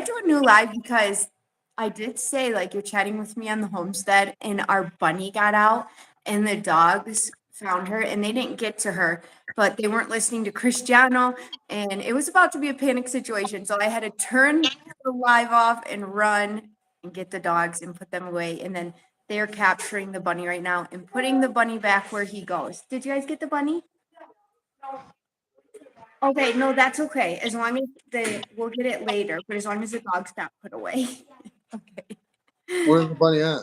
might do a new live because I did say, like, you're chatting with me on the homestead and our bunny got out and the dogs found her and they didn't get to her, but they weren't listening to Cristiano and it was about to be a panic situation. So I had to turn the live off and run and get the dogs and put them away. And then they're capturing the bunny right now and putting the bunny back where he goes. Did you guys get the bunny? Okay, no, that's okay. As long as we'll get it later, but as long as the dogs got put away. Okay. Where's the bunny at?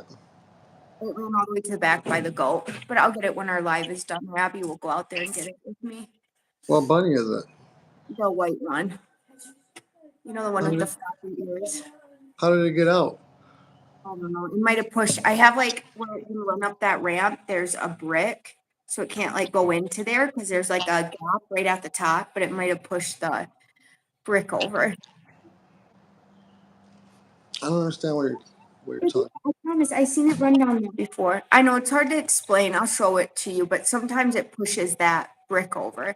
It went all the way to the back by the goat, but I'll get it when our live is done. Abby will go out there and get it with me. What bunny is it? The white one. You know, the one with the floppy ears. How did it get out? I don't know. It might have pushed. I have like when you run up that ramp, there's a brick, so it can't like go into there because there's like a gap right at the top, but it might have pushed the brick over. I don't understand what you're talking. I promise, I've seen it run down there before. I know it's hard to explain. I'll show it to you, but sometimes it pushes that brick over.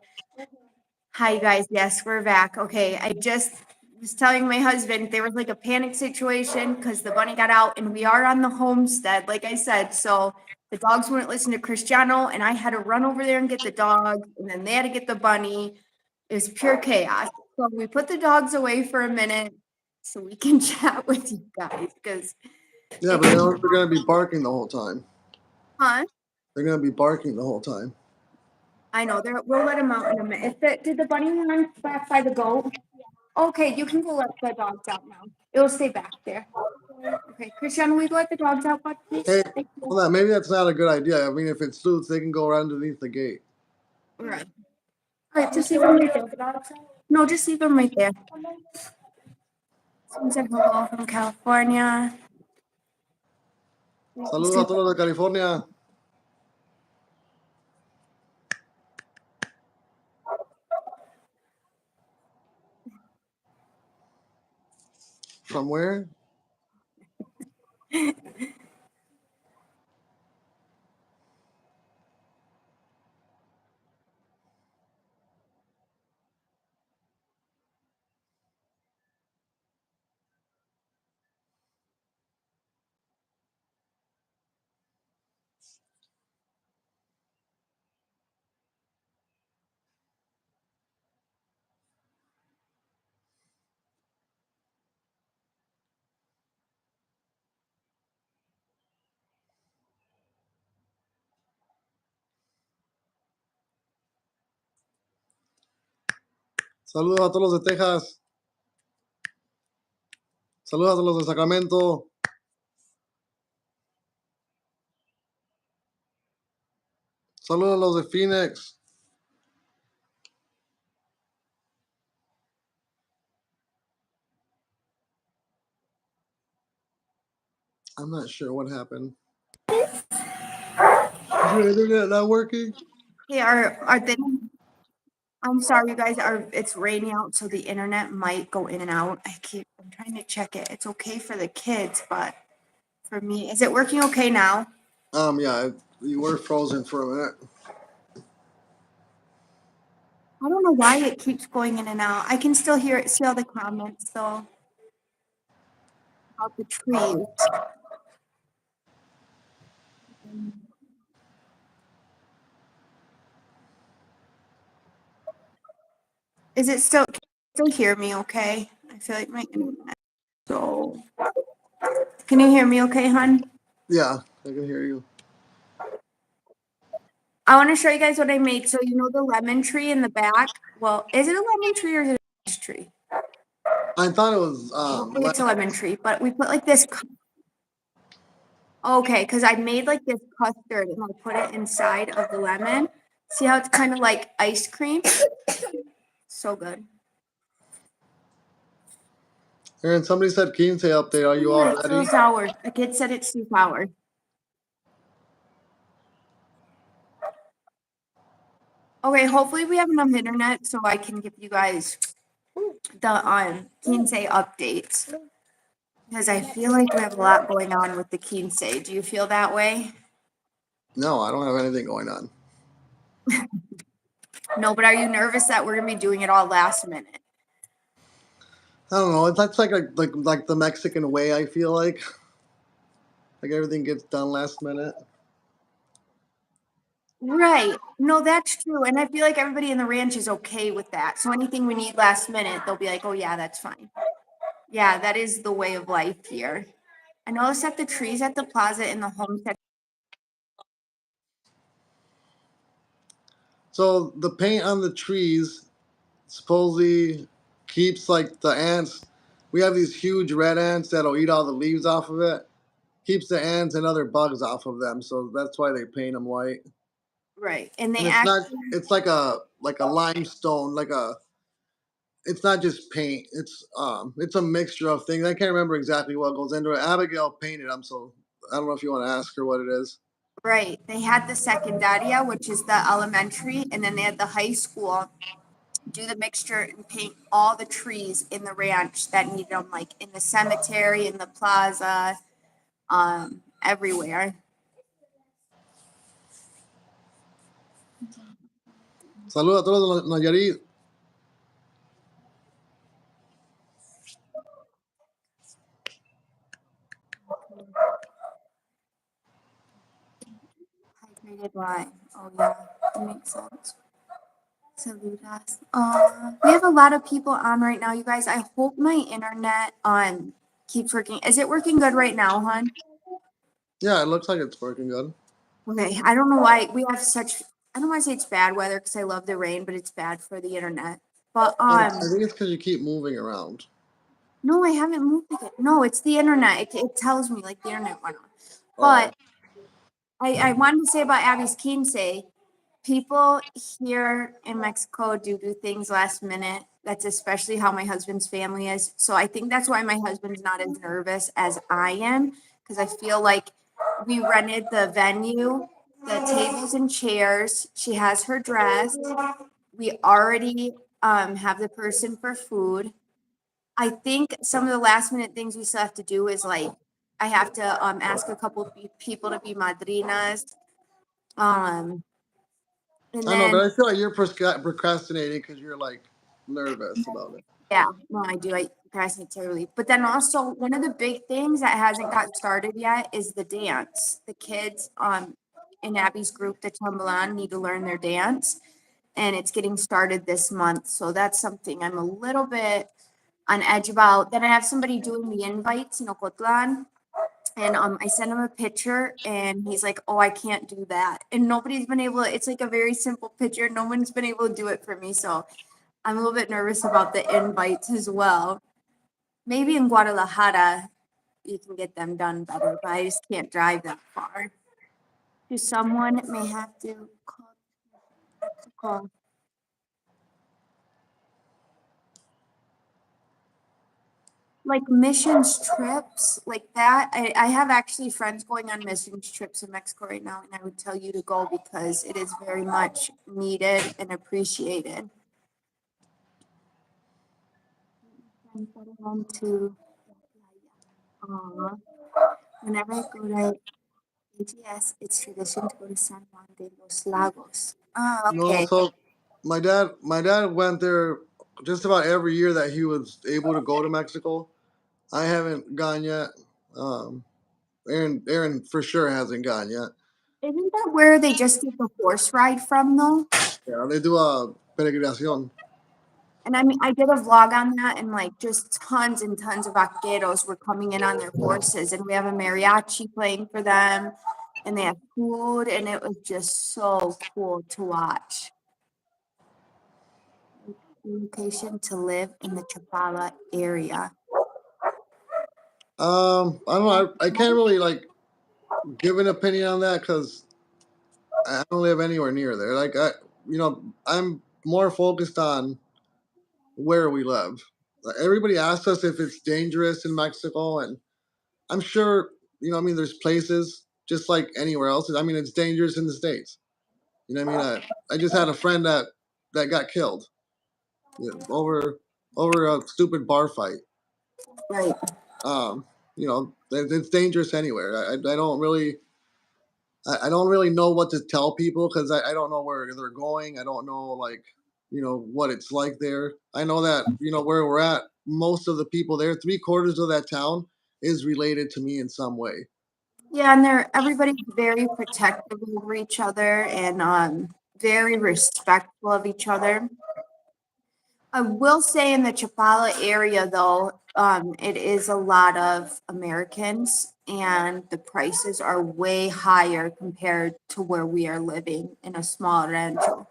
Hi, guys. Yes, we're back. Okay, I just was telling my husband there was like a panic situation because the bunny got out and we are on the homestead, like I said. So the dogs wouldn't listen to Cristiano and I had to run over there and get the dog and then they had to get the bunny. It was pure chaos. So we put the dogs away for a minute so we can chat with you guys because Yeah, but they're going to be barking the whole time. Huh? They're going to be barking the whole time. I know. We'll let them out in a minute. Did the bunny run back by the goat? Okay, you can go let the dogs out now. It'll stay back there. Okay, Christian, will we go let the dogs out, bud, please? Hey, hold on. Maybe that's not a good idea. I mean, if it suits, they can go right underneath the gate. Right. All right, just leave them right there. No, just leave them right there. Someone said hello from California. Saludos a todos de California. From where? Saludos a todos los de Texas. Saludos a los de Sacramento. Saludos a los de Phoenix. I'm not sure what happened. Is your internet not working? Yeah, I'm sorry, you guys. It's raining out, so the internet might go in and out. I'm trying to check it. It's okay for the kids, but for me, is it working okay now? Yeah, you were frozen for a minute. I don't know why it keeps going in and out. I can still see all the comments though about the trees. Is it still? Can you still hear me? Okay. I feel like my internet. So, can you hear me? Okay, hon? Yeah, I can hear you. I want to show you guys what I made. So you know the lemon tree in the back. Well, is it a lemon tree or is it a peach tree? I thought it was. It's a lemon tree, but we put like this. Okay, because I made like this custard and I put it inside of the lemon. See how it's kind of like ice cream? So good. Aaron, somebody said Quince up there. Are you all It's so ready? sour. A kid said it's too sour. Okay, hopefully we have enough internet so I can give you guys the Quince updates. Because I feel like we have a lot going on with the Quince. Do you feel that way? No, I don't have anything going on. No, but are you nervous that we're going to be doing it all last minute? I don't know. That's like the Mexican way. I feel like everything gets done last minute. Right. No, that's true. And I feel like everybody in the ranch is okay with that. So anything we need last minute, they'll be like, oh, yeah, that's fine. Yeah, that is the way of life here. I noticed that the trees at the plaza in the homestead. So the paint on the trees supposedly keeps like the ants. We have these huge red ants that'll eat all the leaves off of it. Keeps the ants and other bugs off of them. So that's why they paint them white. Right. And And they it's not. actually, It's like a limestone. Like a. It's not just paint. It's a mixture of things. I can't remember exactly what goes into it. Abigail painted them, so I don't know if you want to ask her what it is. right. They had the secundaria, which is the elementary, and then they had the high school do the mixture and paint all the trees in the ranch that need them, like in the cemetery, in the plaza, everywhere. Saludos a todos los Nayarit. Hydrated wine. Oh yeah, that makes sense. Saludas. We have a lot of people on right now, you guys. I hope my internet keeps working. Is it working good right now, hon? Yeah, it looks like it's working good. Okay, I don't know why we have such. I don't want to say it's bad weather because I love the rain, but it's bad for the internet. But I think it's because you keep moving around. no, I haven't moved it. No, it's the internet. It tells me like the internet went off. Oh, But I wanted to say about Abby's quince. People here in Mexico do things last minute. That's especially how my husband's family is. So I think that's why my husband's not as nervous as I am, because I feel like we rented the venue, the tables and chairs. She has her dress. We already have the person for food. I think some of the last minute things we still have to do is like I have to ask a couple of people to be madrinas. Um, and I know, then but I feel like you're procrastinating because you're like nervous about it. yeah, no, I do. I procrastinate terribly. But then also one of the big things that hasn't got started yet is the dance. The kids in Abby's group, the Chambalan, need to learn their dance. And it's getting started this month. So that's something I'm a little bit on edge about. Then I have somebody doing the invites in Ocotlan. And I sent him a picture and he's like, oh, I can't do that. And nobody's been able to, it's like a very simple picture. No one's been able to do it for me. So I'm a little bit nervous about the invites as well. Maybe in Guadalajara, you can get them done better, but I just can't drive that far. To someone may have to call. Like missions trips like that. I have actually friends going on missions trips in Mexico right now, and I would tell you to go because it is very much needed and appreciated. To whenever I go to AGS, it's tradition to go to San Juan de los Lagos. Oh, No, okay. so my dad went there just about every year that he was able to go to Mexico. I haven't gone yet. Um, Aaron for sure hasn't gone yet. Isn't that where they just did the horse ride from though? Yeah, they do a peregrinación. And I mean, I did a vlog on that, and like just tons and tons of vaqueros were coming in on their horses, and we have a mariachi playing for them, and they have food, and it was just so cool to watch. Location to live in the Chapala area. I don't know. I can't really like give an opinion on that because I don't live anywhere near there. I'm more focused on where we live. Like, everybody asks us if it's dangerous in Mexico, and I'm sure I mean, there's places just like anywhere else. I mean, it's dangerous in the states. You know what I mean? I just had a friend that got killed, over a stupid bar fight. Right. Um, it's dangerous anywhere. I don't really. I don't really know what to tell people because I don't know where they're going. I don't know, like, what it's like there. I know that where we're at. most of the people there, 3/4 of that town is related to me in some way. Yeah, and everybody's very protective over each other and very respectful of each other. I will say in the Chapala area though, it is a lot of Americans and the prices are way higher compared to where we are living in a small rancho.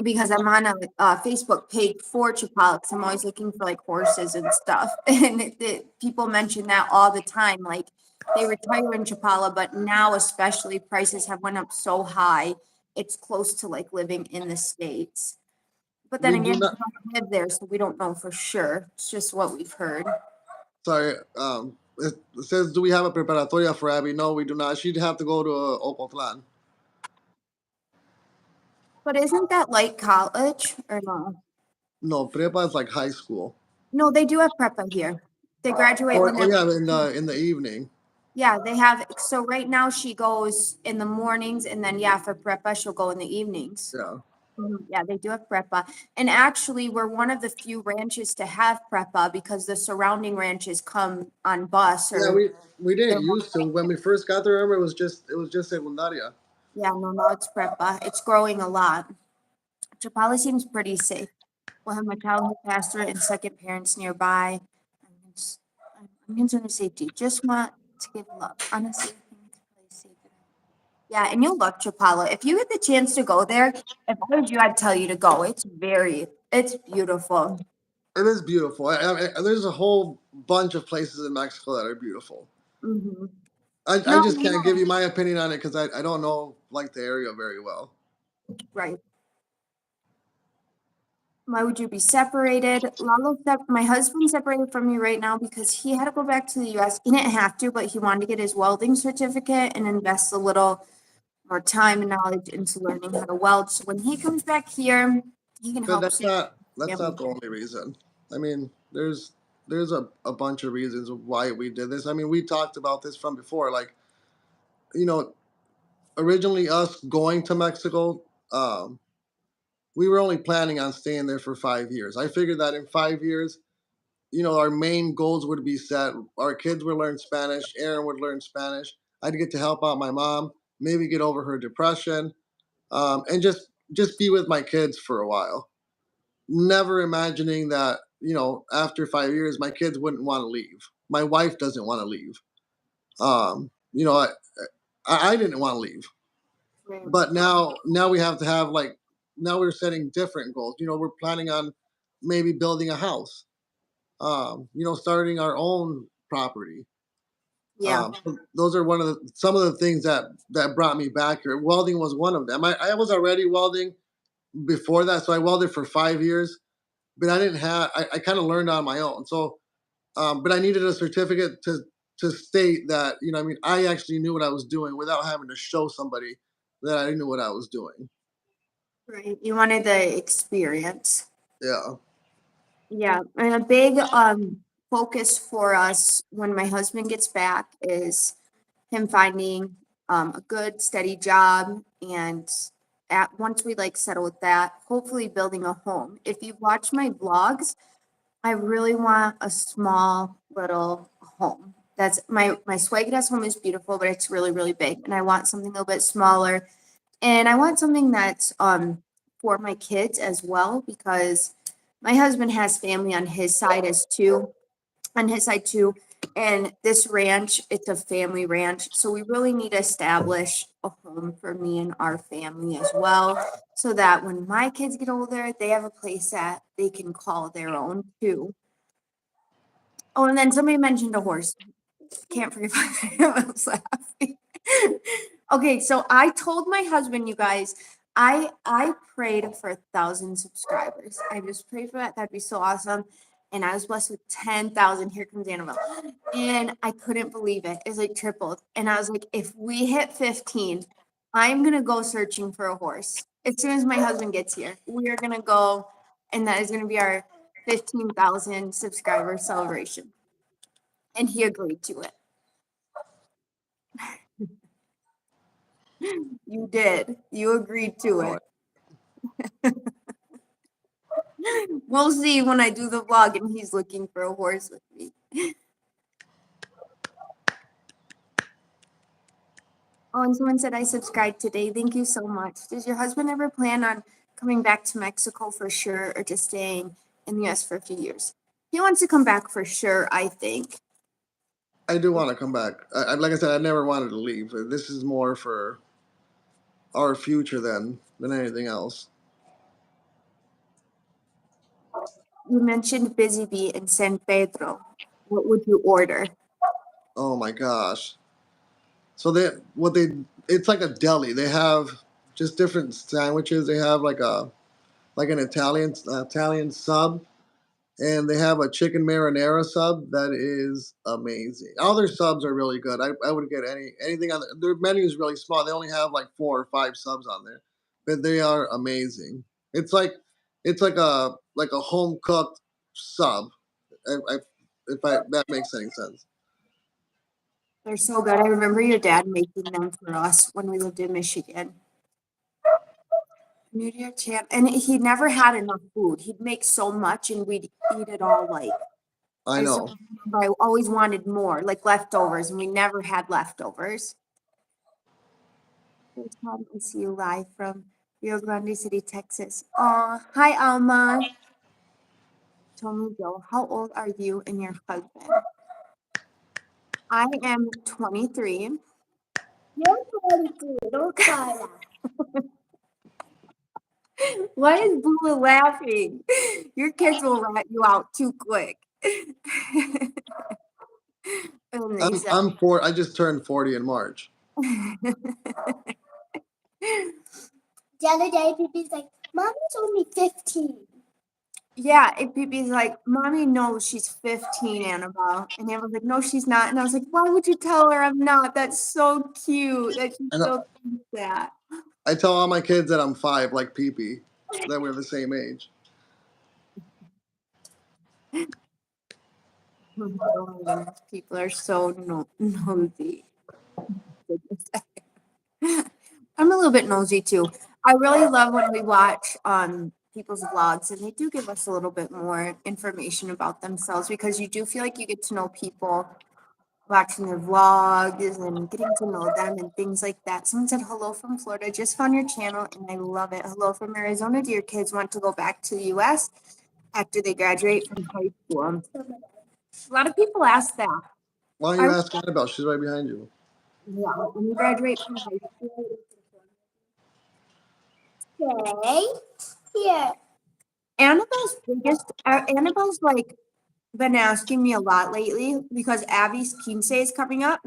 Because I'm on a Facebook page for Chapala because I'm always looking for like horses and stuff. And people mention that all the time. Like they retire in Chapala, but now especially prices have went up so high. It's close to like living in the States. But then We do again, not. we don't live there, so we don't know for sure. It's just what we've heard. Sorry. It says, do we have a preparatoria for Abby? No, we do not. She'd have to go to Ocotlan. But isn't that like college or no? No, prepa is like high school. No, they do have prepa here. They graduate Oh, when oh they're yeah, in the evening. yeah, they have so right now she goes in the mornings and then yeah, for prepa she'll go in the evenings. Yeah. Yeah, they do have prepa. And actually we're one of the few ranches to have prepa because the surrounding ranches come on bus Yeah, or we they're didn't used to when we first got there. Remember, it was just secundaria. yeah, no, it's prepa. It's growing a lot. Chapala seems pretty safe. We'll have my childhood pastor and second parents nearby. I'm concerned with safety. Just want to give love. Honestly, I think it's really safe. Yeah, and you'll love Chapala. If you get the chance to go there, if I was you, I'd tell you to go. It's beautiful. It is beautiful. There's a whole bunch of places in Mexico that are beautiful. Hmm. I No, just can't give no, you my opinion on it because I don't know like the area very well. right. Why would you be separated? My husband's separated from me right now because he had to go back to the US. He didn't have to, but he wanted to get his welding certificate and invest a little more time and knowledge into learning how to weld. So when he comes back here, he can But help that's family. not the only reason. I mean, there's a bunch of reasons why we did this. I mean, we talked about this from before. Like, you know, originally us going to Mexico, we were only planning on staying there for 5 years. I figured that in 5 years, our main goals would be set. Our kids would learn Spanish. Aaron would learn Spanish. I'd get to help out my mom, maybe get over her depression, and just be with my kids for a while. Never imagining that after 5 years, my kids wouldn't want to leave. My wife doesn't want to leave. Um, you know, I, I didn't want to leave, Right. but now we have to have like now we're setting different goals. We're planning on maybe building a house. Starting our own property. Yeah. Those are some of the things that brought me back here. Welding was one of them. I was already welding before that, so I welded for 5 years, but I didn't have. I kind of learned on my own. So, but I needed a certificate to state that I actually knew what I was doing without having to show somebody that I knew what I was doing. Right. You wanted the experience. Yeah. Yeah. And a big focus for us when my husband gets back is him finding a good steady job and at once we like settle with that, hopefully building a home. If you watch my vlogs, I really want a small little home. That's my Suegra's home is beautiful, but it's really, really big. And I want something a little bit smaller. And I want something that's for my kids as well, because my husband has family on his side too. And this ranch, it's a family ranch. So we really need to establish a home for me and our family as well. So that when my kids get older, they have a place that they can call their own too. Oh, and then somebody mentioned a horse. Can't forget I was laughing. Okay, so I told my husband, you guys, I prayed for 1,000 subscribers. I just prayed for that. That'd be so awesome. And I was blessed with 10,000. Here comes Annabelle. And I couldn't believe it. It's like tripled. And I was like, if we hit 15, I'm gonna go searching for a horse. As soon as my husband gets here, we are gonna go, and that is gonna be our 15,000 subscriber celebration. And he agreed to it. You did. You agreed to Oh, it. We'll see when I do the vlog and he's looking for a horse with me. Oh, and someone said I subscribed today. Thank you so much. Does your husband ever plan on coming back to Mexico for sure or just staying in the US for a few years? He wants to come back for sure, I think. I do want to come back. Like I said, I never wanted to leave. This is more for our future than anything else. You mentioned Busy Bee in San Pedro. What would you order? Oh my gosh. So it's like a deli. They have just different sandwiches. They have like an Italian sub, and they have a chicken marinara sub that is amazing. All their subs are really good. I would get anything on their menu is really small. They only have like 4 or 5 subs on there, but they are amazing. It's like it's like a home cooked sub. I, if that makes any sense. They're so good. I remember your dad making them for us when we lived in Michigan. New Year champ, and he never had enough food. He'd make so much, and we'd eat it all. Like I I still know. remember, I always wanted more, like leftovers, and we never had leftovers. First time I see you live from Rio Grande City, Texas. Hi Alma. Tell me, Joe, how old are you and your husband? I am 23. You're 23. Don't cry. Why is Bula laughing? Your kids will rat you out too quick. And they said, I'm 4. I just turned 40 in March. the other day, Pipi's like, Mommy's only 15. Yeah, and Pipi's like, Mommy knows she's 15, Annabelle. And Annabelle's like, no, she's not. And I was like, why would you tell her I'm not? That's so cute that she I know. still thinks that. I tell all my kids that I'm 5, like Pee Pee, that we're the same age. People are so nosy. I'm a little bit nosy too. I really love when we watch people's vlogs and they do give us a little bit more information about themselves because you do feel like you get to know people watching their vlogs and getting to know them and things like that. Someone said hello from Florida. Just found your channel and I love it. Hello from Arizona. Do your kids want to go back to the US after they graduate from high school? A lot of people ask that. Why don't you I, ask Annabelle? She's right behind you. yeah, when you graduate from high school. Okay. Here. Annabelle's like been asking me a lot lately because Abby's quince is coming up,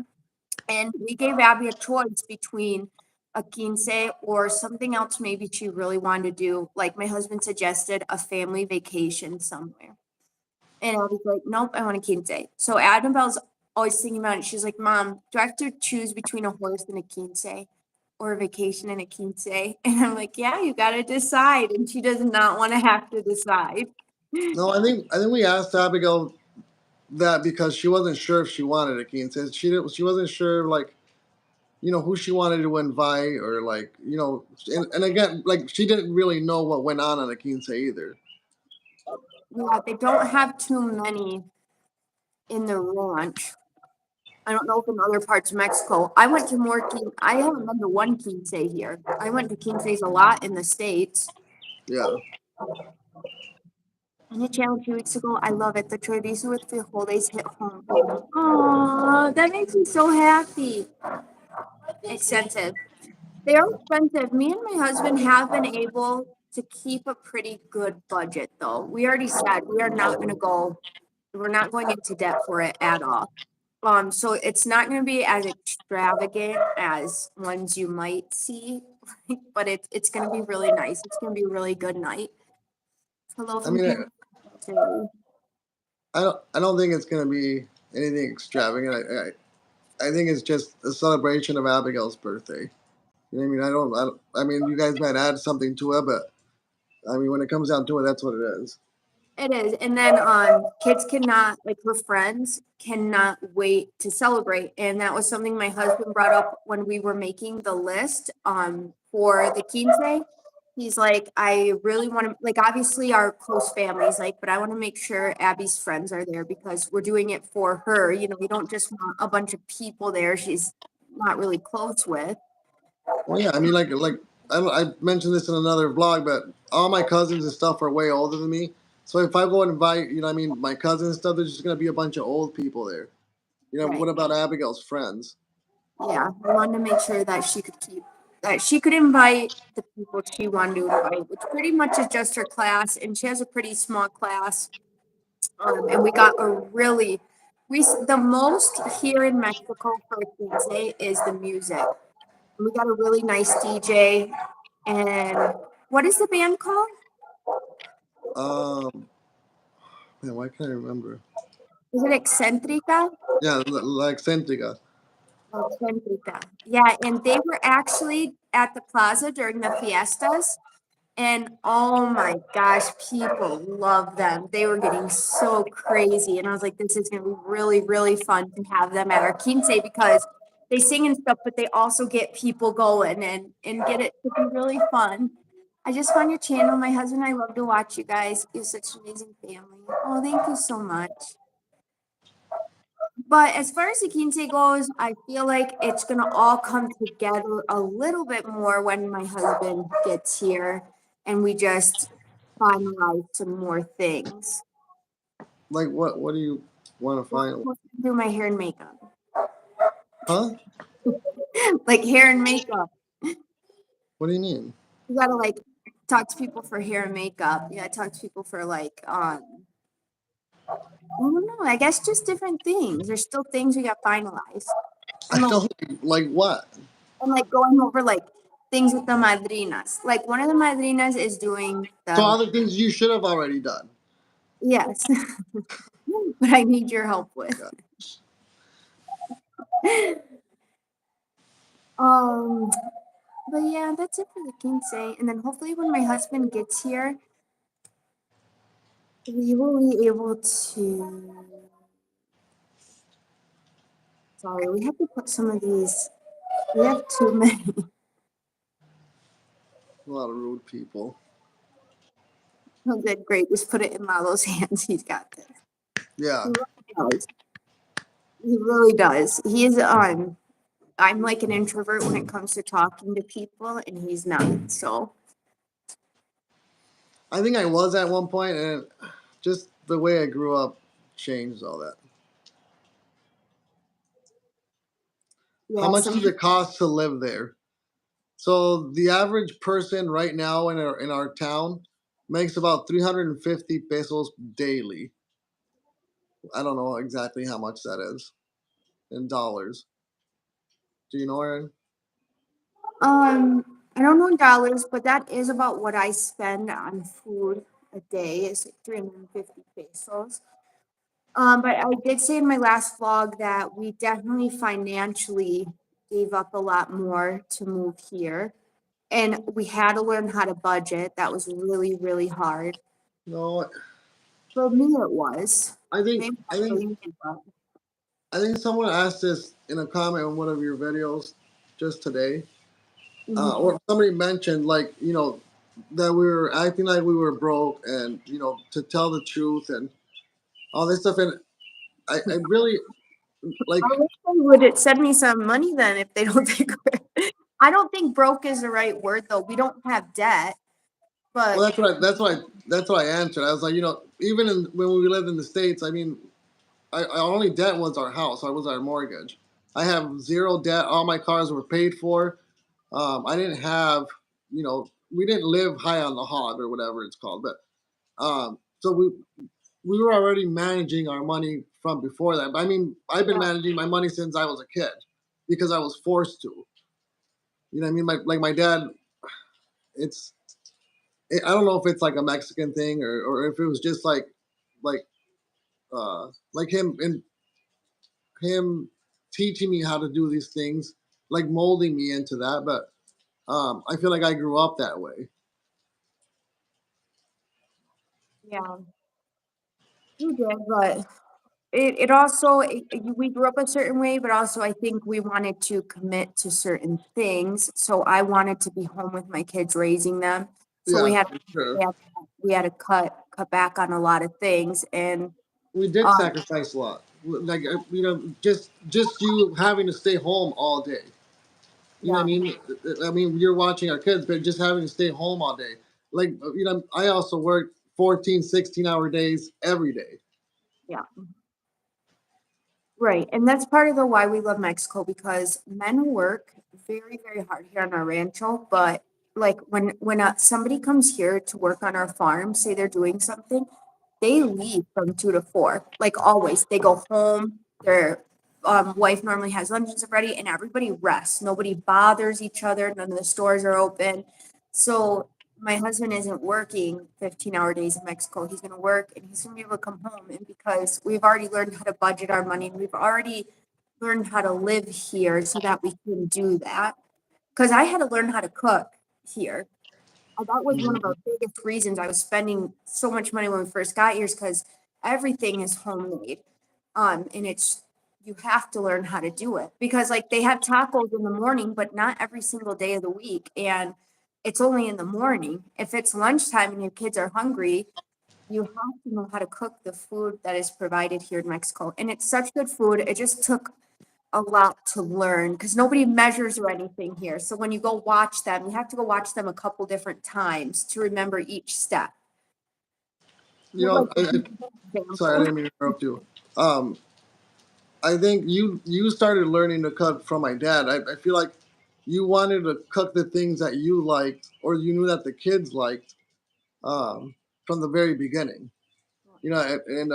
and we gave Abby a choice between a quince or something else maybe she really wanted to do. Like my husband suggested a family vacation somewhere. And Abby's like, nope, I want a quince. So Annabelle's always thinking about it. She's like, Mom, do I have to choose between a horse and a quince? Or a vacation and a quince? And I'm like, yeah, you got to decide. And she does not want to have to decide. No, I think we asked Abigail that because she wasn't sure if she wanted a quince. She wasn't sure like who she wanted to invite or like and again like she didn't really know what went on a quince either. Yeah, they don't have too many in the ranch. I don't know if in other parts of Mexico. I went to more I haven't been to one quince here. I went to quinces a lot in the States. Yeah. On the channel 2 weeks ago, I love it. The chorizo with frijoles hit home. Oh, that makes me so happy. Expensive. They are expensive. Me and my husband have been able to keep a pretty good budget, though. We already said we are not going to go. We're not going into debt for it at all. So it's not going to be as extravagant as ones you might see, but it's going to be really nice. It's going to be a really good night. Hello I from mean, Kansas. I don't think it's gonna be anything extravagant. I think it's just a celebration of Abigail's birthday. You know what I mean? I mean, you guys might add something to it, but I mean, when it comes down to it, that's what it is. It is. And then kids cannot, like her friends, cannot wait to celebrate. And that was something my husband brought up when we were making the list for the quince. He's like, I really want to, like, obviously our close families, like, but I want to make sure Abby's friends are there because we're doing it for her. You know, we don't just want a bunch of people there she's not really close with. Well, yeah, I mean, I mentioned this in another vlog, but all my cousins and stuff are way older than me. So if I go and invite, you know, what I mean, my cousins and stuff, there's just gonna be a bunch of old people there. You know, Right. what about Abigail's friends? Yeah, I wanted to make sure that she could invite the people she wanted to invite, which pretty much is just her class, and she has a pretty small class. And we got a really, the most here in Mexico for a quince is the music. We got a really nice DJ, and what is the band called? Um, Man, why can't I remember? Is it Eccentrica? Yeah, like Centrica. Eccentrica. Yeah, and they were actually at the plaza during the fiestas. And oh my gosh, people love them. They were getting so crazy. And I was like, this is going to be really, really fun to have them at our quince because they sing and stuff, but they also get people going and get it to be really fun. I just found your channel. My husband and I love to watch you guys. You're such an amazing family. Oh, thank you so much. But as far as the quince goes, I feel like it's going to all come together a little bit more when my husband gets here and we just finalize some more things. Like what? What do you want to We're find? supposed to do my hair and makeup. Huh? Like hair and makeup. What do you mean? You gotta like talk to people for hair and makeup. You gotta talk to people for like I don't know, I guess just different things. There's still things we got finalized. I And like don't like what? and like going over like things with the madrinas. Like one of the madrinas is doing So the other things you should have already done. yes, but I need your help with. Yeah. Um, but yeah, that's it for the quince. And then hopefully when my husband gets here, we will be able to. Sorry, we have to put some of these. We have too many. A lot of rude people. Oh, good, great. Just put it in Lalo's hands. He's got this. Yeah. He really does. He really does. He's I'm like an introvert when it comes to talking to people, and he's not. So I think I was at one point, and just the way I grew up changed all that. How yeah, much does it cost to live there? So the average person right now in our town makes about 350 pesos daily. I don't know exactly how much that is in dollars. Do you know, Aaron? I don't know in dollars, but that is about what I spend on food a day is like 350 pesos. But I did say in my last vlog that we definitely financially gave up a lot more to move here. And we had to learn how to budget. That was really, really hard. No, For me, it was. I think Maybe I not for think you, but I think someone asked this in a comment on one of your videos just today, mhm. or somebody mentioned like that we were acting like we were broke, and to tell the truth and all this stuff. And I really I like. wish they would send me some money then if they don't think I don't think broke is the right word though. We don't have debt, Well, but that's what I answered. I was like, even when we lived in the States, I mean, our only debt was our house. Or was our mortgage. I have zero debt. All my cars were paid for. I didn't have, we didn't live high on the hog or whatever it's called. But so we were already managing our money from before that. But I mean, I've been managing my money since I was a kid because I was forced to. You know what I mean? My dad. It's I don't know if it's like a Mexican thing or if it was just like like him teaching me how to do these things, like molding me into that. But I feel like I grew up that way. yeah, you did. But it also we grew up a certain way, but also I think we wanted to commit to certain things. So I wanted to be home with my kids, raising them. So Yeah, for sure. we had to cut back on a lot of things, and We did um, sacrifice a lot. Like just you having to stay home all day. You know what I yeah, mean? I mean, you're watching our kids, but just having to stay home all day. Like, I also work 14, 16-hour days every day. yeah. Right. And that's part of the why we love Mexico because men work very, very hard here on our rancho. But like when somebody comes here to work on our farm, say they're doing something, they leave from 2 to 4. Like always, they go home. Their wife normally has lunches ready, and everybody rests. Nobody bothers each other. None of the stores are open. So my husband isn't working 15-hour days in Mexico. He's going to work and he's going to be able to come home. And because we've already learned how to budget our money, we've already learned how to live here so that we can do that. Because I had to learn how to cook here. That was one of Mhm. our biggest reasons I was spending so much money when we first got here is because everything is homemade. And it's you have to learn how to do it because like they have tacos in the morning, but not every single day of the week. And it's only in the morning. If it's lunchtime and your kids are hungry, you have to know how to cook the food that is provided here in Mexico. And it's such good food. It just took a lot to learn because nobody measures or anything here. So when you go watch them, you have to go watch them a couple different times to remember each step. You Would know, like to give an sorry, I example. didn't mean to interrupt you. Um, I think you started learning to cook from my dad. I feel like you wanted to cook the things that you liked, or you knew that the kids liked, from the very beginning. And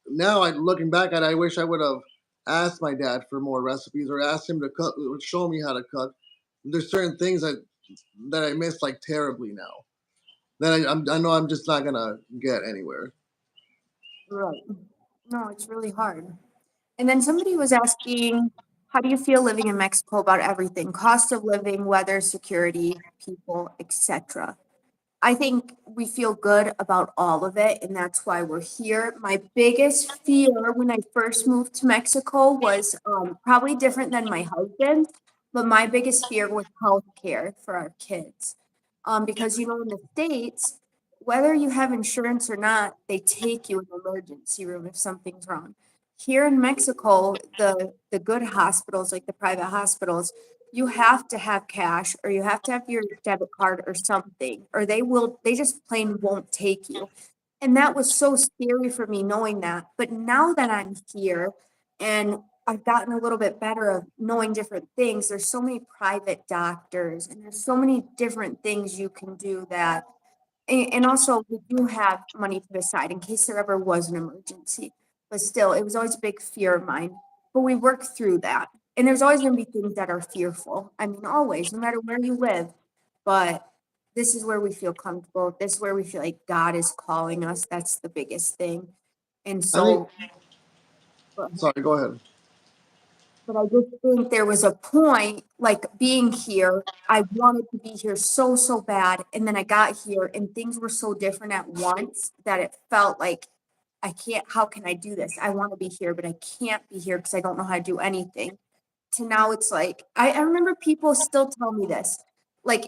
now looking back at it, I wish I would have asked my dad for more recipes or asked him to cook, or show me how to cook. There's certain things that I miss like terribly now. That I know I'm just not gonna get anywhere. Right. No, it's really hard. And then somebody was asking, how do you feel living in Mexico about everything? Cost of living, weather, security, people, etc. I think we feel good about all of it, and that's why we're here. My biggest fear when I first moved to Mexico was probably different than my husband's, but my biggest fear was healthcare for our kids. Because in the States, whether you have insurance or not, they take you in the emergency room if something's wrong. Here in Mexico, the good hospitals, like the private hospitals, you have to have cash or you have to have your debit card or something, or they just plain won't take you. And that was so scary for me knowing that. But now that I'm here and I've gotten a little bit better of knowing different things, there's so many private doctors and there's so many different things you can do that and also, we do have money to the side in case there ever was an emergency. But still, it was always a big fear of mine. But we work through that. And there's always going to be things that are fearful. I mean, always, no matter where you live. But this is where we feel comfortable. This is where we feel like God is calling us. That's the biggest thing. And I think. so, Sorry, go ahead. but I just think there was a point, like being here, I wanted to be here so, so bad. And then I got here and things were so different at once that it felt like I can't, how can I do this? I want to be here, but I can't be here because I don't know how to do anything. To now it's like, I remember people still tell me this. Like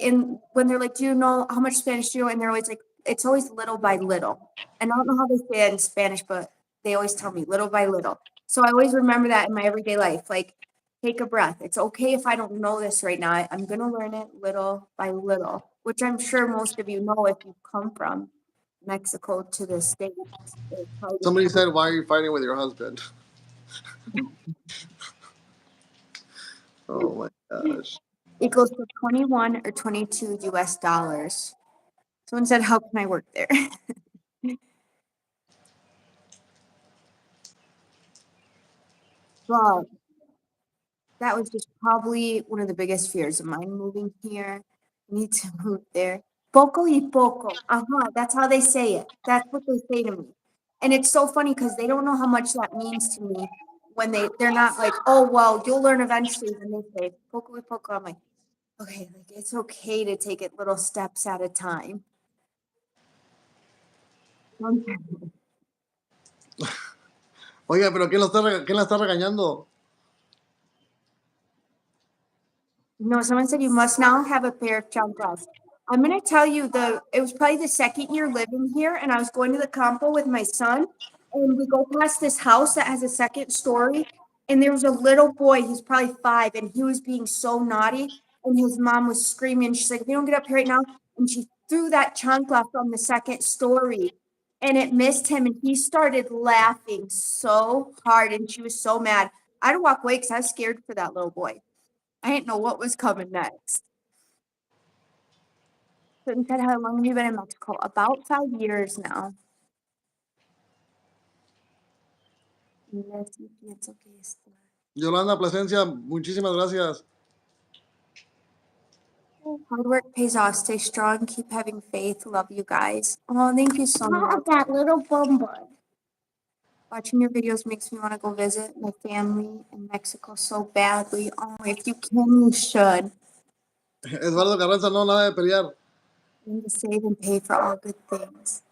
when they're like, do you know how much Spanish do you know? And they're always like, it's always little by little. And I don't know how they say it in Spanish, but they always tell me little by little. So I always remember that in my everyday life. Like, take a breath. It's okay if I don't know this right now. I'm going to learn it little by little, which I'm sure most of you know if you come from Mexico to the States. It's probably Somebody said, "Why are you fighting with your husband?" Oh my gosh. equals to 21 or 22 US dollars. Someone said, how can I work there? But that was just probably one of the biggest fears of mine moving here. I need to move there. Poco y poco. That's how they say it. That's what they say to me. And it's so funny because they don't know how much that means to me when they're not like, oh well, you'll learn eventually. When they say poco y poco, I'm like, okay, like it's okay to take it little steps at a time. Oiga, pero quién la está regañando? No, someone said you must now have a pair of chanclas. I'm gonna tell you it was probably the second year living here, and I was going to the campo with my son, and we go past this house that has a second story, and there was a little boy, he's probably 5, and he was being so naughty, and his mom was screaming. She's like, "If you don't get up here right now," and she threw that chancla from the second story, and it missed him, and he started laughing so hard, and she was so mad. I had to walk away because I was scared for that little boy. I didn't know what was coming next. So you said, how long have you been in Mexico? About 5 years now. Yes, y pienso que está. Yolanda Plasencia, muchísimas gracias. Hard work pays off. Stay strong. Keep having faith. Love you guys. Oh, thank you so much. That little bumble. Watching your videos makes me want to go visit my family in Mexico so badly. Oh, if you can, you should. Eduardo Carranza, no, nada de pelear. And to save and pay for all good things.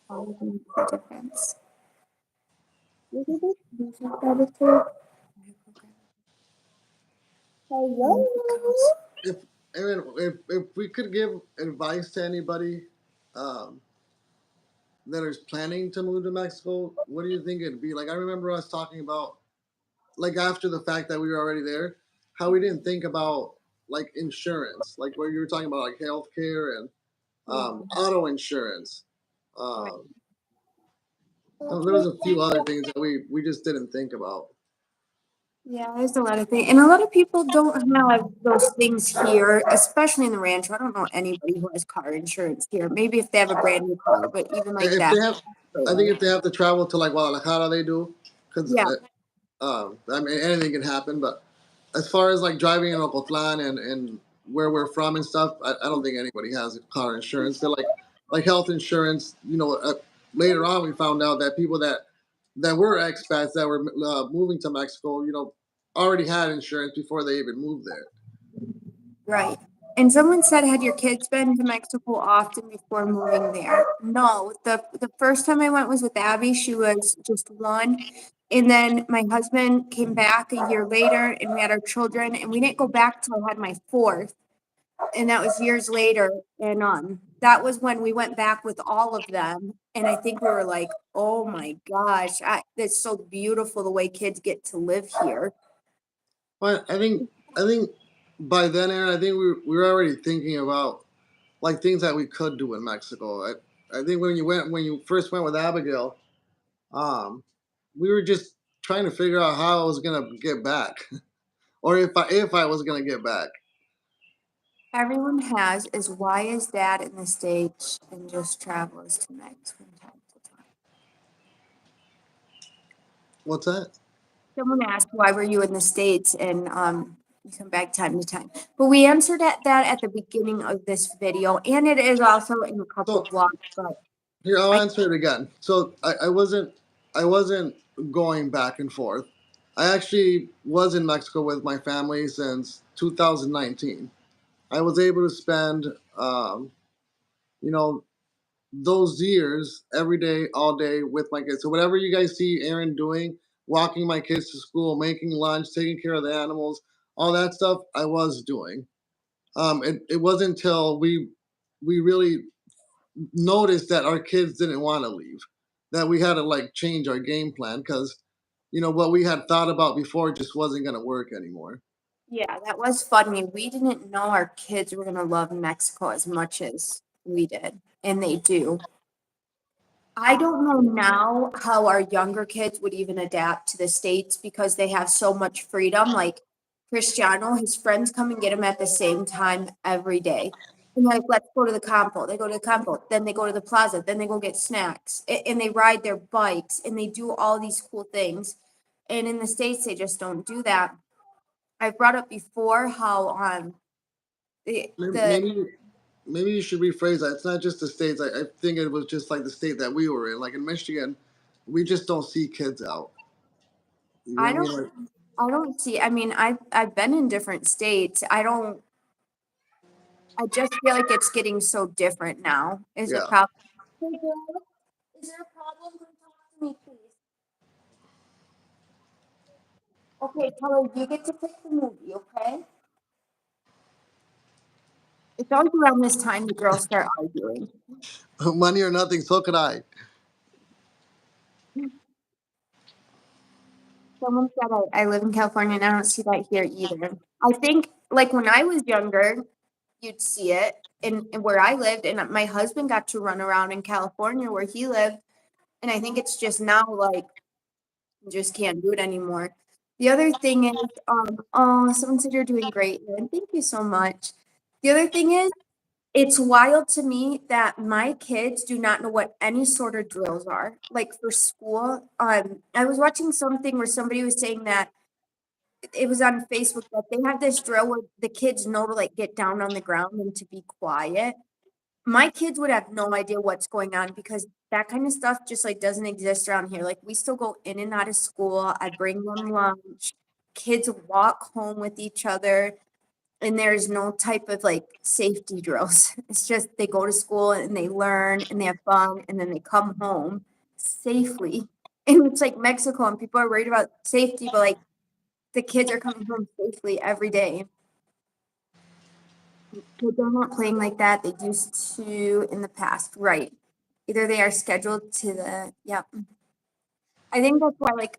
All of them make a difference. Hello. If Aaron, if we could give advice to anybody um, that is planning to move to Mexico, what do you think it'd be? Like, I remember us talking about, like, after the fact that we were already there, how we didn't think about like insurance, like where you were talking about like healthcare and auto insurance. Um, there was a few other things that we just didn't think about. Yeah, there's a lot of things, and a lot of people don't have those things here, especially in the rancho. I don't know anybody who has car insurance here. Maybe if they have a brand new car, but even like If that. they have, I think if they have to travel to like Guadalajara, they do, because Yeah, I mean anything can happen. But as far as like driving in Ocotlan and where we're from and stuff, I don't think anybody has car insurance. They're like health insurance. You know, later on we found out that people that were expats that were moving to Mexico, you know, already had insurance before they even moved there. right. And someone said, had your kids been to Mexico often before moving there? No, the first time I went was with Abby. She was just 1. And then my husband came back a year later and we had our children, and we didn't go back till I had my 4th. And that was years later. And that was when we went back with all of them. And I think we were like, oh my gosh, it's so beautiful the way kids get to live here. But I think by then, Aaron, I think we were already thinking about like things that we could do in Mexico. I think when you first went with Abigail, um, we were just trying to figure out how I was gonna get back, or if I was gonna get back. Everyone has is, why is dad in the States and just travels to Mex from time to time? What's that? Someone asked, why were you in the States and you come back time to time? But we answered that at the beginning of this video, and it is also in a couple So vlogs, but here, I'll I answer it again. So I wasn't going back and forth. I actually was in Mexico with my family since 2019. I was able to spend, you know, those years every day, all day with my kids. So whatever you guys see Aaron doing, walking my kids to school, making lunch, taking care of the animals, all that stuff, I was doing. It wasn't until we really noticed that our kids didn't want to leave that we had to like change our game plan because what we had thought about before just wasn't going to work anymore. yeah, that was funny. We didn't know our kids were gonna love Mexico as much as we did, and they do. I don't know now how our younger kids would even adapt to the States because they have so much freedom. Like Cristiano, his friends come and get him at the same time every day. And like, let's go to the campo. They go to the campo, then they go to the plaza, then they go get snacks, and they ride their bikes, and they do all these cool things. And in the States, they just don't do that. I've brought up before how the Maybe you should rephrase that. It's not just the states. I think it was just like the state that we were in. Like in Michigan, we just don't see kids out. You know what I I mean? don't Like, I don't see. I mean, I've been in different states. I just feel like it's getting so different now. Is it yeah. problem? Hey, girl, is there a problem? Come talk to me, please. Okay, tell her you get to pick the movie, okay? It's always around this time the girls start arguing. Money or nothing, so could I. Someone said I live in California and I don't see that here either. I think like when I was younger, you'd see it in where I lived, and my husband got to run around in California where he lived. And I think it's just now like you just can't do it anymore. The other thing is, oh, someone said you're doing great, and thank you so much. The other thing is, it's wild to me that my kids do not know what any sort of drills are. Like for school, I was watching something where somebody was saying that it was on Facebook that they have this drill where the kids know to like get down on the ground and to be quiet. My kids would have no idea what's going on because that kind of stuff just like doesn't exist around here. Like we still go in and out of school. I bring them lunch. Kids walk home with each other, and there's no type of like safety drills. It's just they go to school and they learn and they have fun and then they come home safely. And it's like Mexico and people are worried about safety, but like the kids are coming home safely every day. But they're not playing like that. They used to in the past, right? Either they are scheduled to the, yep. I think that's why, like,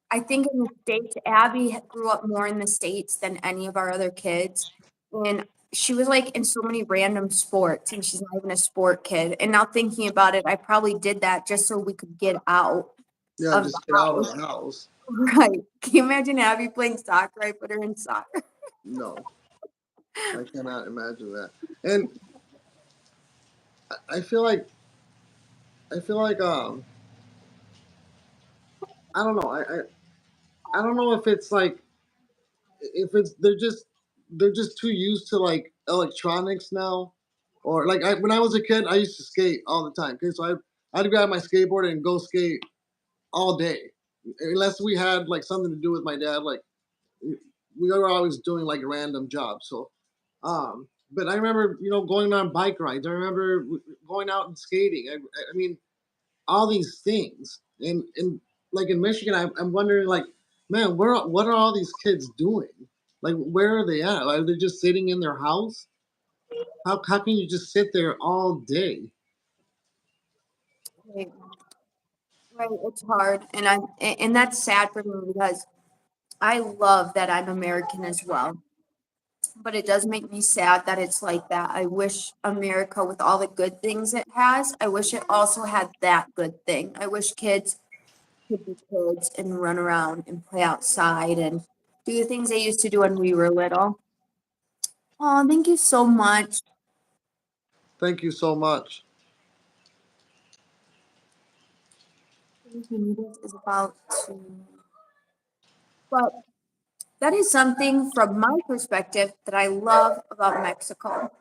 I think in the States, Abby grew up more in the States than any of our other kids. And she was like in so many random sports, and she's not even a sport kid. And now thinking about it, I probably did that just so we could get out Yeah, of the just get out of house. the house. Right. Can you imagine Abby playing soccer? I put her in soccer. No, I cannot imagine that. And I feel like I feel like I don't know. I don't know if it's like if it's they're just too used to like electronics now, or like when I was a kid, I used to skate all the time. Okay, so I'd grab my skateboard and go skate all day, unless we had like something to do with my dad. Like we were always doing like random jobs. So, but I remember going on bike rides. I remember going out and skating. I mean all these things. And like in Michigan, I'm wondering like, man, what are all these kids doing? Like, where are they at? Are they just sitting in their house? How can you just sit there all day? Right. Right. It's hard. And that's sad for me because I love that I'm American as well. But it does make me sad that it's like that. I wish America, with all the good things it has, I wish it also had that good thing. I wish kids could be kids and run around and play outside and do the things they used to do when we were little. Oh, thank you so much. Thank you so much. This is about to, but that is something from my perspective that I love about Mexico.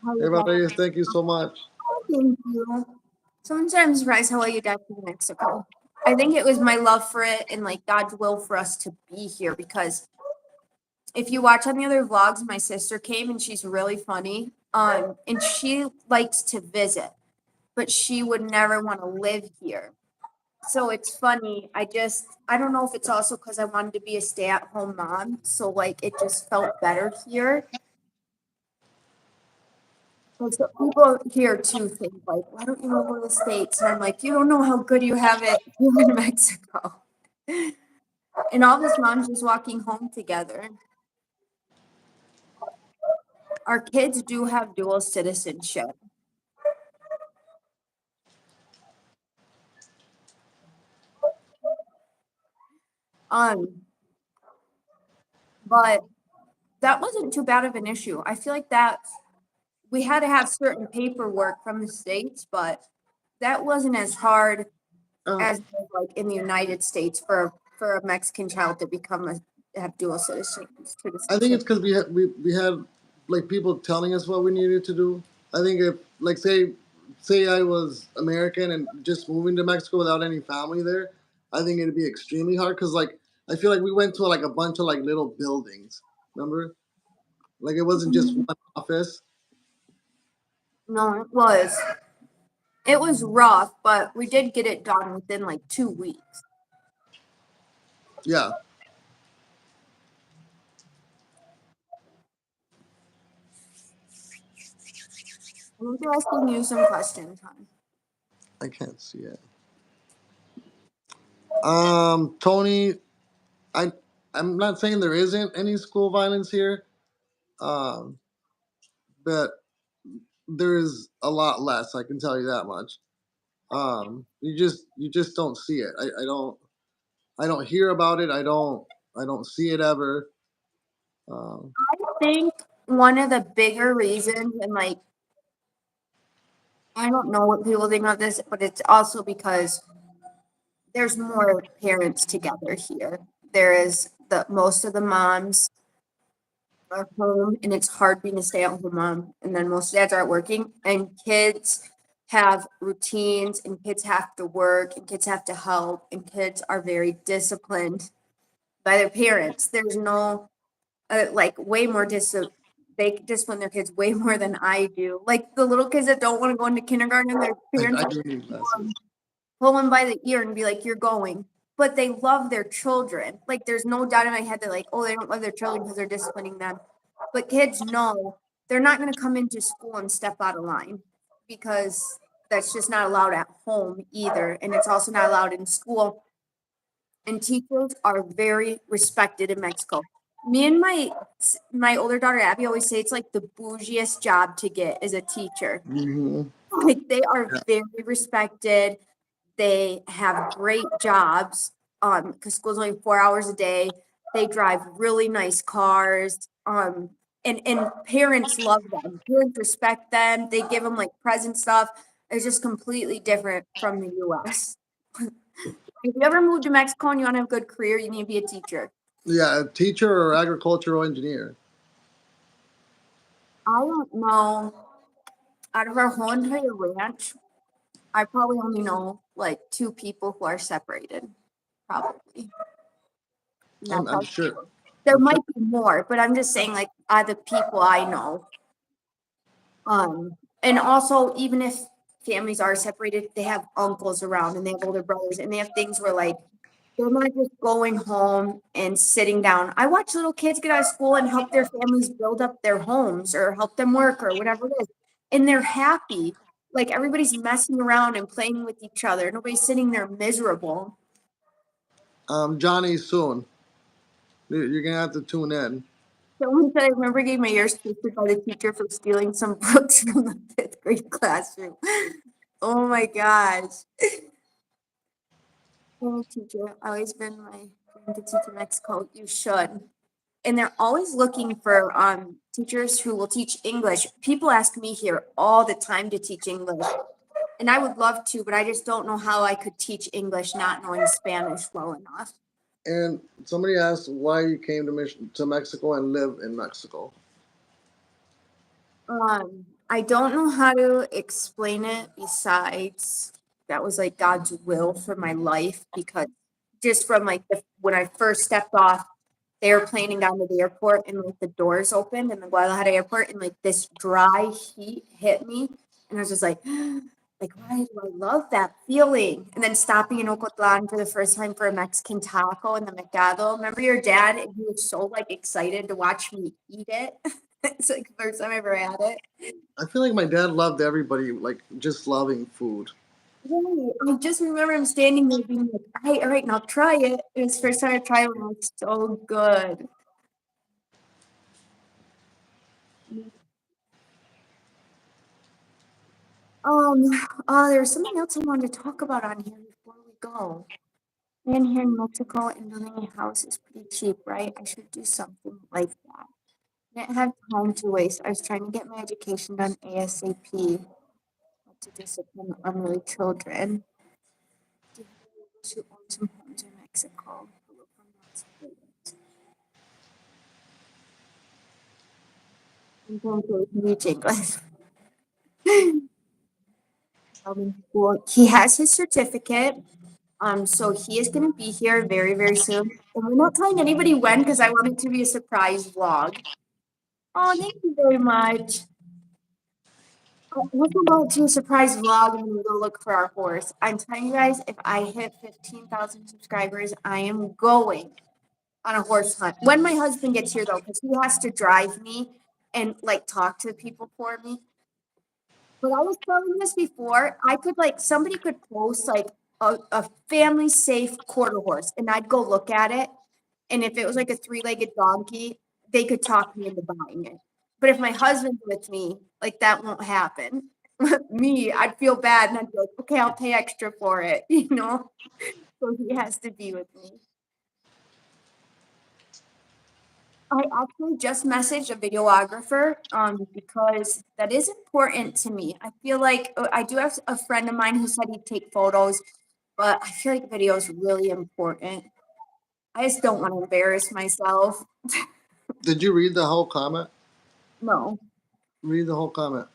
How Hey, you Valeria, guys, thank you so much. thank you. Sometimes I'm surprised how well you got to Mexico. I think it was my love for it and like God's will for us to be here because if you watch on the other vlogs, my sister came and she's really funny. And she likes to visit, but she would never want to live here. So it's funny. I don't know if it's also because I wanted to be a stay-at-home mom. So like it just felt better here. Like so people here too think like, why don't you go to the States? And I'm like, you don't know how good you have it here in Mexico. And all this moms just walking home together. Our kids do have dual citizenship. Um, but that wasn't too bad of an issue. I feel like that we had to have certain paperwork from the States, but that wasn't as hard Uh, as like in the United States for a Mexican child to become a have dual I think citizenship. it's because we had like people telling us what we needed to do. I think if like say I was American and just moving to Mexico without any family there, I think it'd be extremely hard because like I feel like we went to like a bunch of like little buildings. Remember, like it wasn't just one office. No, it was. It was rough, but we did get it done within like 2 weeks. Yeah, I think they're asking you some questions, hon. I can't see it. Tony, I I'm not saying there isn't any school violence here, um, but there is a lot less. I can tell you that much. You just don't see it. I don't hear about it. I don't see it ever. Um, I think one of the bigger reasons, and like, I don't know what people think of this, but it's also because there's more parents together here. There is the most of the moms are home, and it's hard being a stay-at-home mom. And then most dads aren't working, and kids have routines, and kids have to work, and kids have to help, and kids are very disciplined by their parents. There's no like way more they discipline their kids way more than I do. Like the little kids that don't want to go into kindergarten, their parents I do need glasses. pull them by the ear and be like, "You're going." But they love their children. Like there's no doubt in my head that like, oh, they don't love their children because they're disciplining them. But kids know they're not going to come into school and step out of line because that's just not allowed at home either, and it's also not allowed in school. And teachers are very respected in Mexico. Me and my older daughter Abby always say it's like the bougiest job to get as a teacher. Hmm. Like they are very respected. They have great jobs. Because school's only 4 hours a day. They drive really nice cars. And parents love them. Parents respect them. They give them like present stuff. It's just completely different from the US. If you ever move to Mexico and you want to have a good career, you need to be a teacher. Yeah, a teacher or agricultural engineer. I don't know. Out of our whole entire ranch, I probably only know like two people who are separated. Probably. And I'm, that's I'm how sure. there I'm sure. might be more, but I'm just saying like the people I know. And also even if families are separated, they have uncles around and they have older brothers and they have things where like they're not just going home and sitting down. I watch little kids get out of school and help their families build up their homes or help them work or whatever it is. And they're happy. Like everybody's messing around and playing with each other. Nobody's sitting there miserable. Johnny soon. You're gonna have to tune in. Someone said I remember getting my ears twisted by the teacher for stealing some books from the fifth grade classroom. Oh my gosh. Any teacher, always been my dream to teach in Mexico. You should. And they're always looking for teachers who will teach English. People ask me here all the time to teach English. And I would love to, but I just don't know how I could teach English not knowing Spanish well enough. And somebody asked why you came to Mexico and live in Mexico. I don't know how to explain it besides that was like God's will for my life because just from like when I first stepped off the airplane down to the airport and like the doors opened in the Guadalajara airport and like this dry heat hit me and I was just like why do I love that feeling? And then stopping in Ocotlan for the first time for a Mexican taco in the Mercado. Remember your dad and he was so like excited to watch me eat it. It's like the first time I ever had it. I feel like my dad loved everybody, like just loving food. Right. I just remember him standing there being like, all right, now try it. It was the first time I tried it and it was so good. Um, there's something else I wanted to talk about on here before we go. And here in Mexico and building a house is pretty cheap, right? I should do something like that. I didn't have time to waste. I was trying to get my education done ASAP to discipline unruly children. To own some homes in Mexico. I'm going to huge English. Well, he has his certificate. So he is going to be here very, very soon. And we're not telling anybody when because I want it to be a surprise vlog. Oh, thank you very much. We'll go to a surprise vlog and we'll go look for our horse. I'm telling you guys, if I hit 15,000 subscribers, I am going on a horse hunt. When my husband gets here though, because he has to drive me and like talk to people for me. But I was telling this before, I could like, somebody could post like a family safe quarter horse and I'd go look at it. And if it was like a three-legged donkey, they could talk me into buying it. But if my husband's with me, like that won't happen. Me, I'd feel bad and I'd be like, okay, I'll pay extra for it, you know? So he has to be with me. I actually just messaged a videographer because that is important to me. I feel like I do have a friend of mine who said he'd take photos, but I feel like video is really important. I just don't want to embarrass myself. Did you read the whole comment? No, Read the whole comment.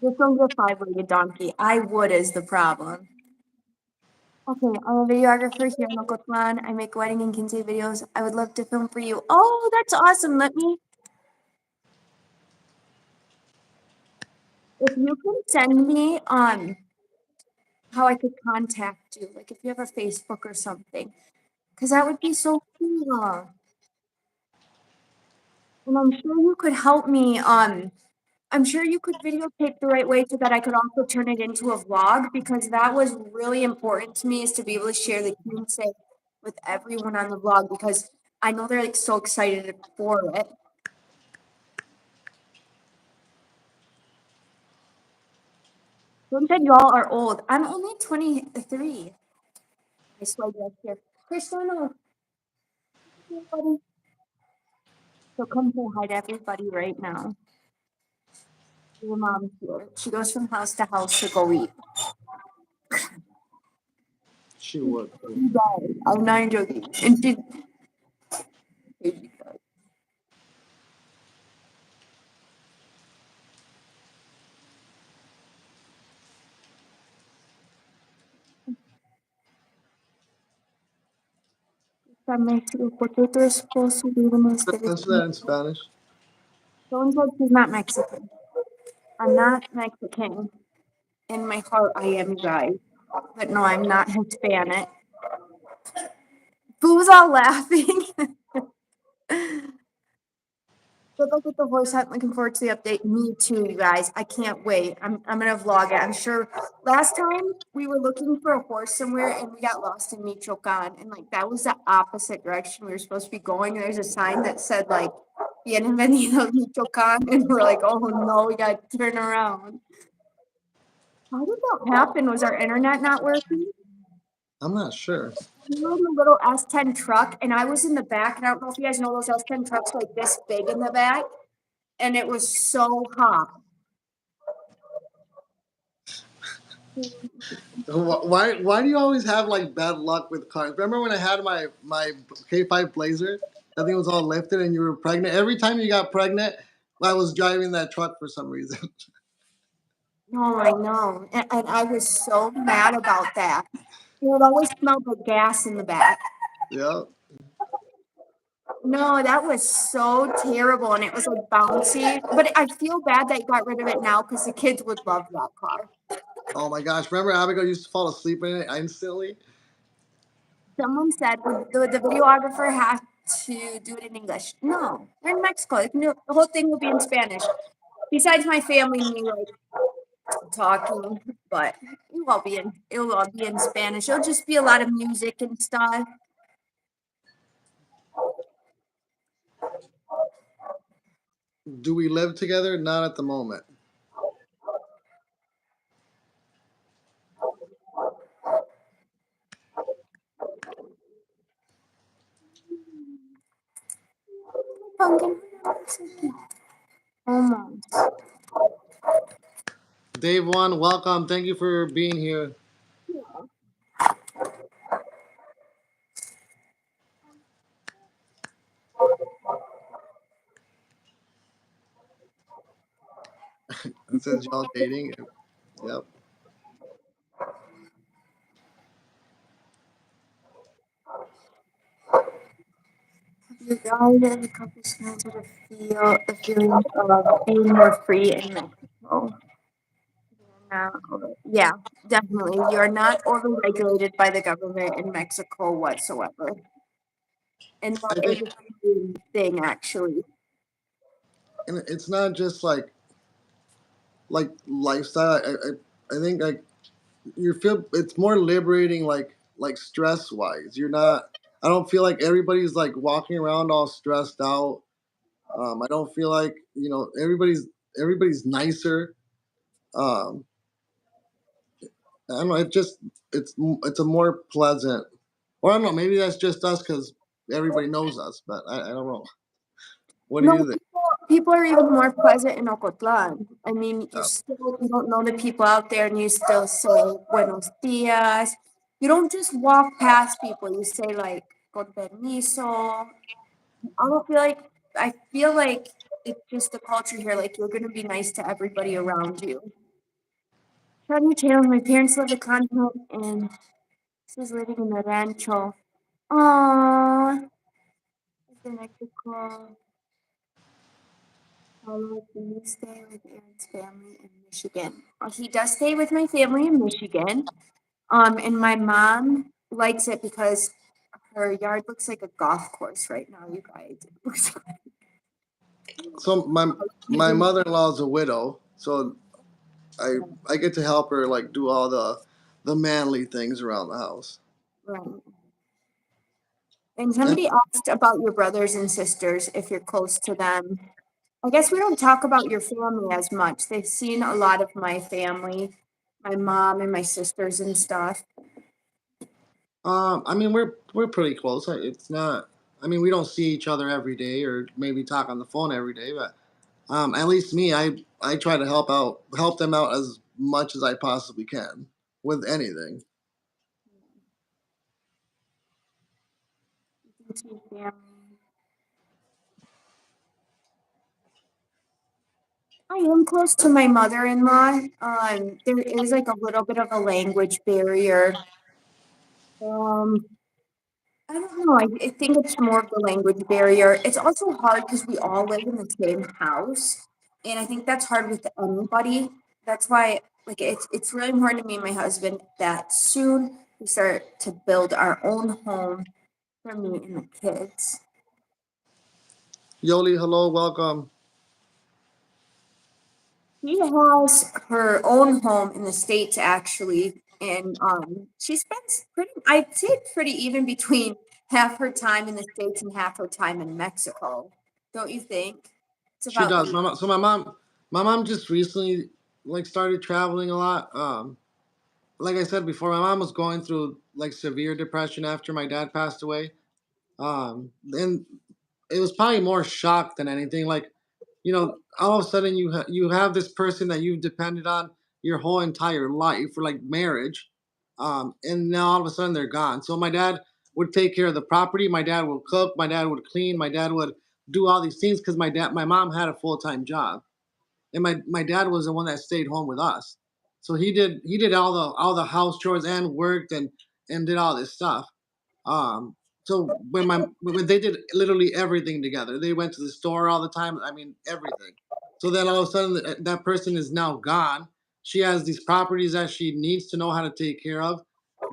this one's a five-legged donkey. I would is the problem. Okay, I'm a videographer here in Ocotlán. I make wedding and quince videos. I would love to film for you. Oh, that's awesome. If you can send me how I could contact you, like if you have a Facebook or something, because that would be so cool. And I'm sure you could help me. I'm sure you could videotape the right way so that I could also turn it into a vlog because that was really important to me is to be able to share the quince with everyone on the vlog because I know they're like so excited for it. Don't said y'all are old. I'm only 23. I swear to here. Cristiano, everybody. So come say hi to everybody right now. Your mom's here. She goes from house to house to go eat. She would. She does. I'm not joking. And she from Mexico. Potato is supposed to be the most Answer that in Spanish. Don't said she's not Mexican. I'm not Mexican. In my heart, I am, you guys. But no, I'm not Hispanic. Who's all laughing? Good luck with the horse hunt. Looking forward to the update. Me too, you guys. I can't wait. I'm gonna vlog it. I'm sure last time we were looking for a horse somewhere and we got lost in Michoacan. And like that was the opposite direction we were supposed to be going. And there's a sign that said like Bienvenido Michoacan. And we're like, oh no, we gotta turn around. How did that happen? Was our internet not working? I'm not sure. We were in a little S10 truck and I was in the back. And I don't know if you guys know those S10 trucks like this big in the back. And it was so hot. Why do you always have like bad luck with cars? Remember when I had my K5 Blazer? I think it was all lifted and you were pregnant. Every time you got pregnant, I was driving that truck for some reason. Oh, I know. And I was so mad about that. It would always smell like gas in the back. Yeah. No, that was so terrible. And it was like bouncy. But I feel bad that you got rid of it now because the kids would love that car. Oh my gosh. Remember Abigail used to fall asleep in it instantly? Someone said the videographer has to do it in English. No, we're in Mexico. The whole thing will be in Spanish. Besides my family and me like talking, but it will all be in Spanish. It'll just be a lot of music and stuff. Do we live together? Not at the moment. Pumpkin. Almost. Dave One, welcome. Thank you for being here. It says y'all dating. Yep. You guys and the couple snaps to feel the feeling of being more free in Mexico. Yeah, definitely. You're not overregulated by the government in Mexico whatsoever. And I that is think a good thing, actually. and it's not just like like lifestyle. I think like you feel it's more liberating, like stress wise. You're not. I don't feel like everybody's like walking around all stressed out. I don't feel like everybody's nicer. Um, I don't know. It's a more pleasant. Or I don't know. Maybe that's just us because everybody knows us. But I don't know. What do No, you think? people are even more present in Ocotlan. I mean, Yeah. you don't know the people out there and you still say buenos dias. You don't just walk past people, you say like con permiso. I feel like it's just the culture here, like you're gonna be nice to everybody around you. Trying to channel, my parents love the content and this is living in the rancho. Aww, is the Mexico. Paulo, do you stay with Aaron's family in Michigan? He does stay with my family in Michigan. And my mom likes it because her yard looks like a golf course right now, you guys. It looks So my like mother in law is a widow, so I get to help her like do all the manly things around the house. right. And And somebody asked about your brothers and sisters, if you're close to them. I guess we don't talk about your family as much. They've seen a lot of my family, my mom and my sisters and stuff. I mean we're pretty close. It's not. I mean we don't see each other every day or maybe talk on the phone every day, but at least me, I try to help them out as much as I possibly can with anything. Into your family. I am close to my mother-in-law. There is like a little bit of a language barrier. Um, I don't know. I think it's more of the language barrier. It's also hard because we all live in the same house, and I think that's hard with anybody. That's why, like, it's really important to me and my husband that soon we start to build our own home for me and the kids. Yoli, hello, welcome. She has her own home in the States actually, and she spends I'd say pretty even between half her time in the States and half her time in Mexico. Don't you think? It's She about does. So my mom just recently like started traveling a lot. Like I said before, my mom was going through like severe depression after my dad passed away. And it was probably more shock than anything. Like, all of a sudden you have this person that you've depended on your whole entire life for like marriage, and now all of a sudden they're gone. So my dad would take care of the property. My dad would cook. My dad would clean. My dad would do all these things because my mom had a full time job, and my dad was the one that stayed home with us. So he did all the house chores and worked and did all this stuff. um, so when they did literally everything together, they went to the store all the time. I mean everything. So then all of a sudden that person is now gone. She has these properties that she needs to know how to take care of,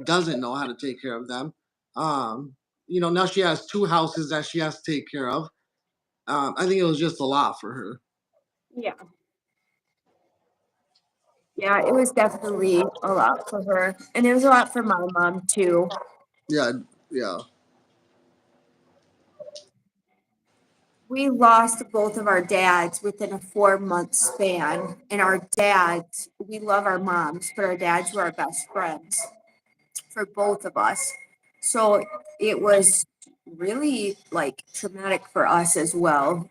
doesn't know how to take care of them. Um, now she has two houses that she has to take care of. I think it was just a lot for her. yeah, yeah. It was definitely a lot for her, and it was a lot for my mom too. Yeah, yeah. We lost both of our dads within a 4 month span, and our dads, we love our moms, but our dads were our best friends for both of us. So it was really like traumatic for us as well,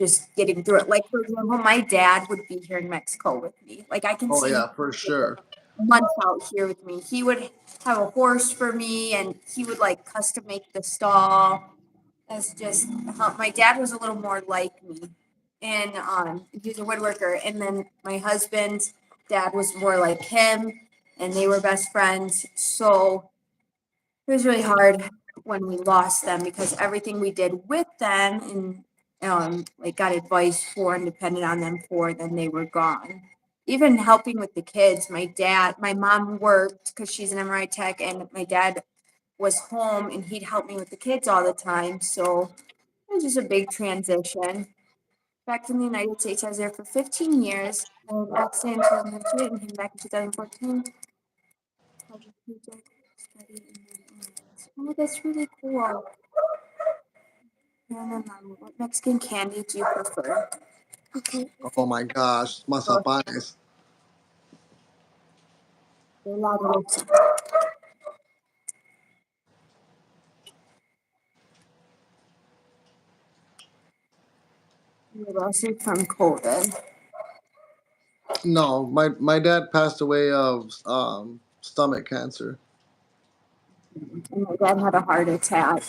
just getting through it. Like, for example, my dad would be here in Mexico with me. Like, I can Oh see him yeah, for sure. months out here with me. He would have a horse for me and he would like custom make the stall. That's just how my dad was a little more like me. And he was a woodworker. And then my husband's dad was more like him and they were best friends. So it was really hard when we lost them because everything we did with them and like got advice for and depended on them for, then they were gone. Even helping with the kids, my mom worked because she's an MRI tech, and my dad was home and he'd help me with the kids all the time. So it was just a big transition. back from the United States. I was there for 15 years. I was accident until I moved to it and came back in 2014. Oh, that's really cool. And then, what Mexican candy do you prefer? Okay. Oh my gosh, mazapanes. Mostly from COVID. No, my dad passed away of stomach cancer. And my dad had a heart attack.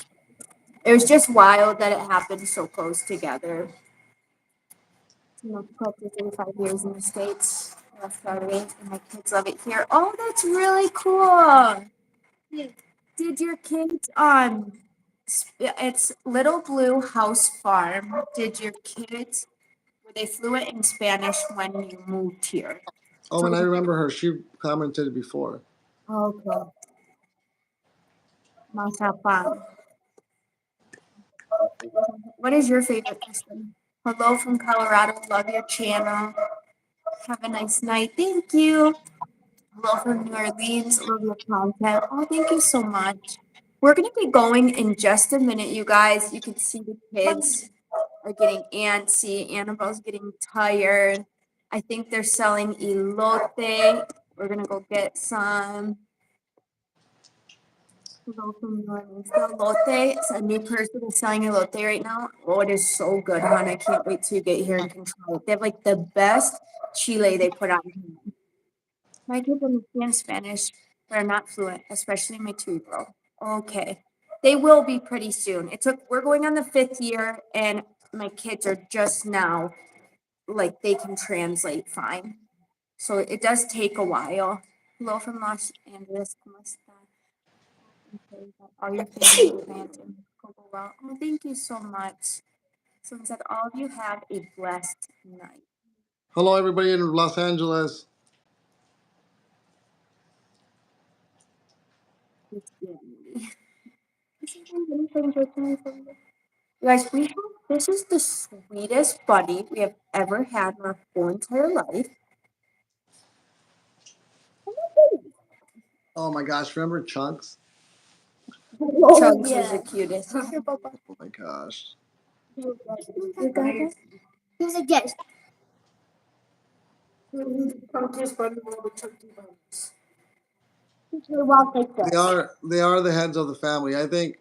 It was just wild that it happened so close together. You know, after 35 years in the States, I left right away, and my kids love it here. Oh, that's really cool. Did your kids it's Little Blue House Farm. Did your kids were they fluent in Spanish when you moved here? Oh, and I remember her. She commented before. Okay. Mazapán. What is your favorite, Kristen? Hello from Colorado. Love your channel. Have a nice night. Thank you. Hello from New Orleans. Love your content. Oh, thank you so much. We're going to be going in just a minute, you guys. You can see the kids are getting antsy. Annabelle's getting tired. I think they're selling elote. We're going to go get some. Hello from New Orleans. Elote. It's a new person is selling elote right now. Oh, it is so good, hon. I can't wait to get here and control it. They have like the best chile they put on here. My kids understand Spanish, but are not fluent, especially my 2-year-old. Okay. They will be pretty soon. We're going on the 5th year, and my kids are just now, like, they can translate fine. So it does take a while. Hello from Los Angeles. ¿Cómo está? Okay, all your family plans and go well. Oh, thank you so much. So said all of you have a blessed night. Hello, everybody in Los Angeles. Guys, this is the sweetest buddy we have ever had in our whole entire life. Oh my gosh, remember Chunks? Chunks is the cutest. Oh my gosh. You got it? Who's a guest? Chunky's buddy will be Chunky Bones. They are the heads of the family. I think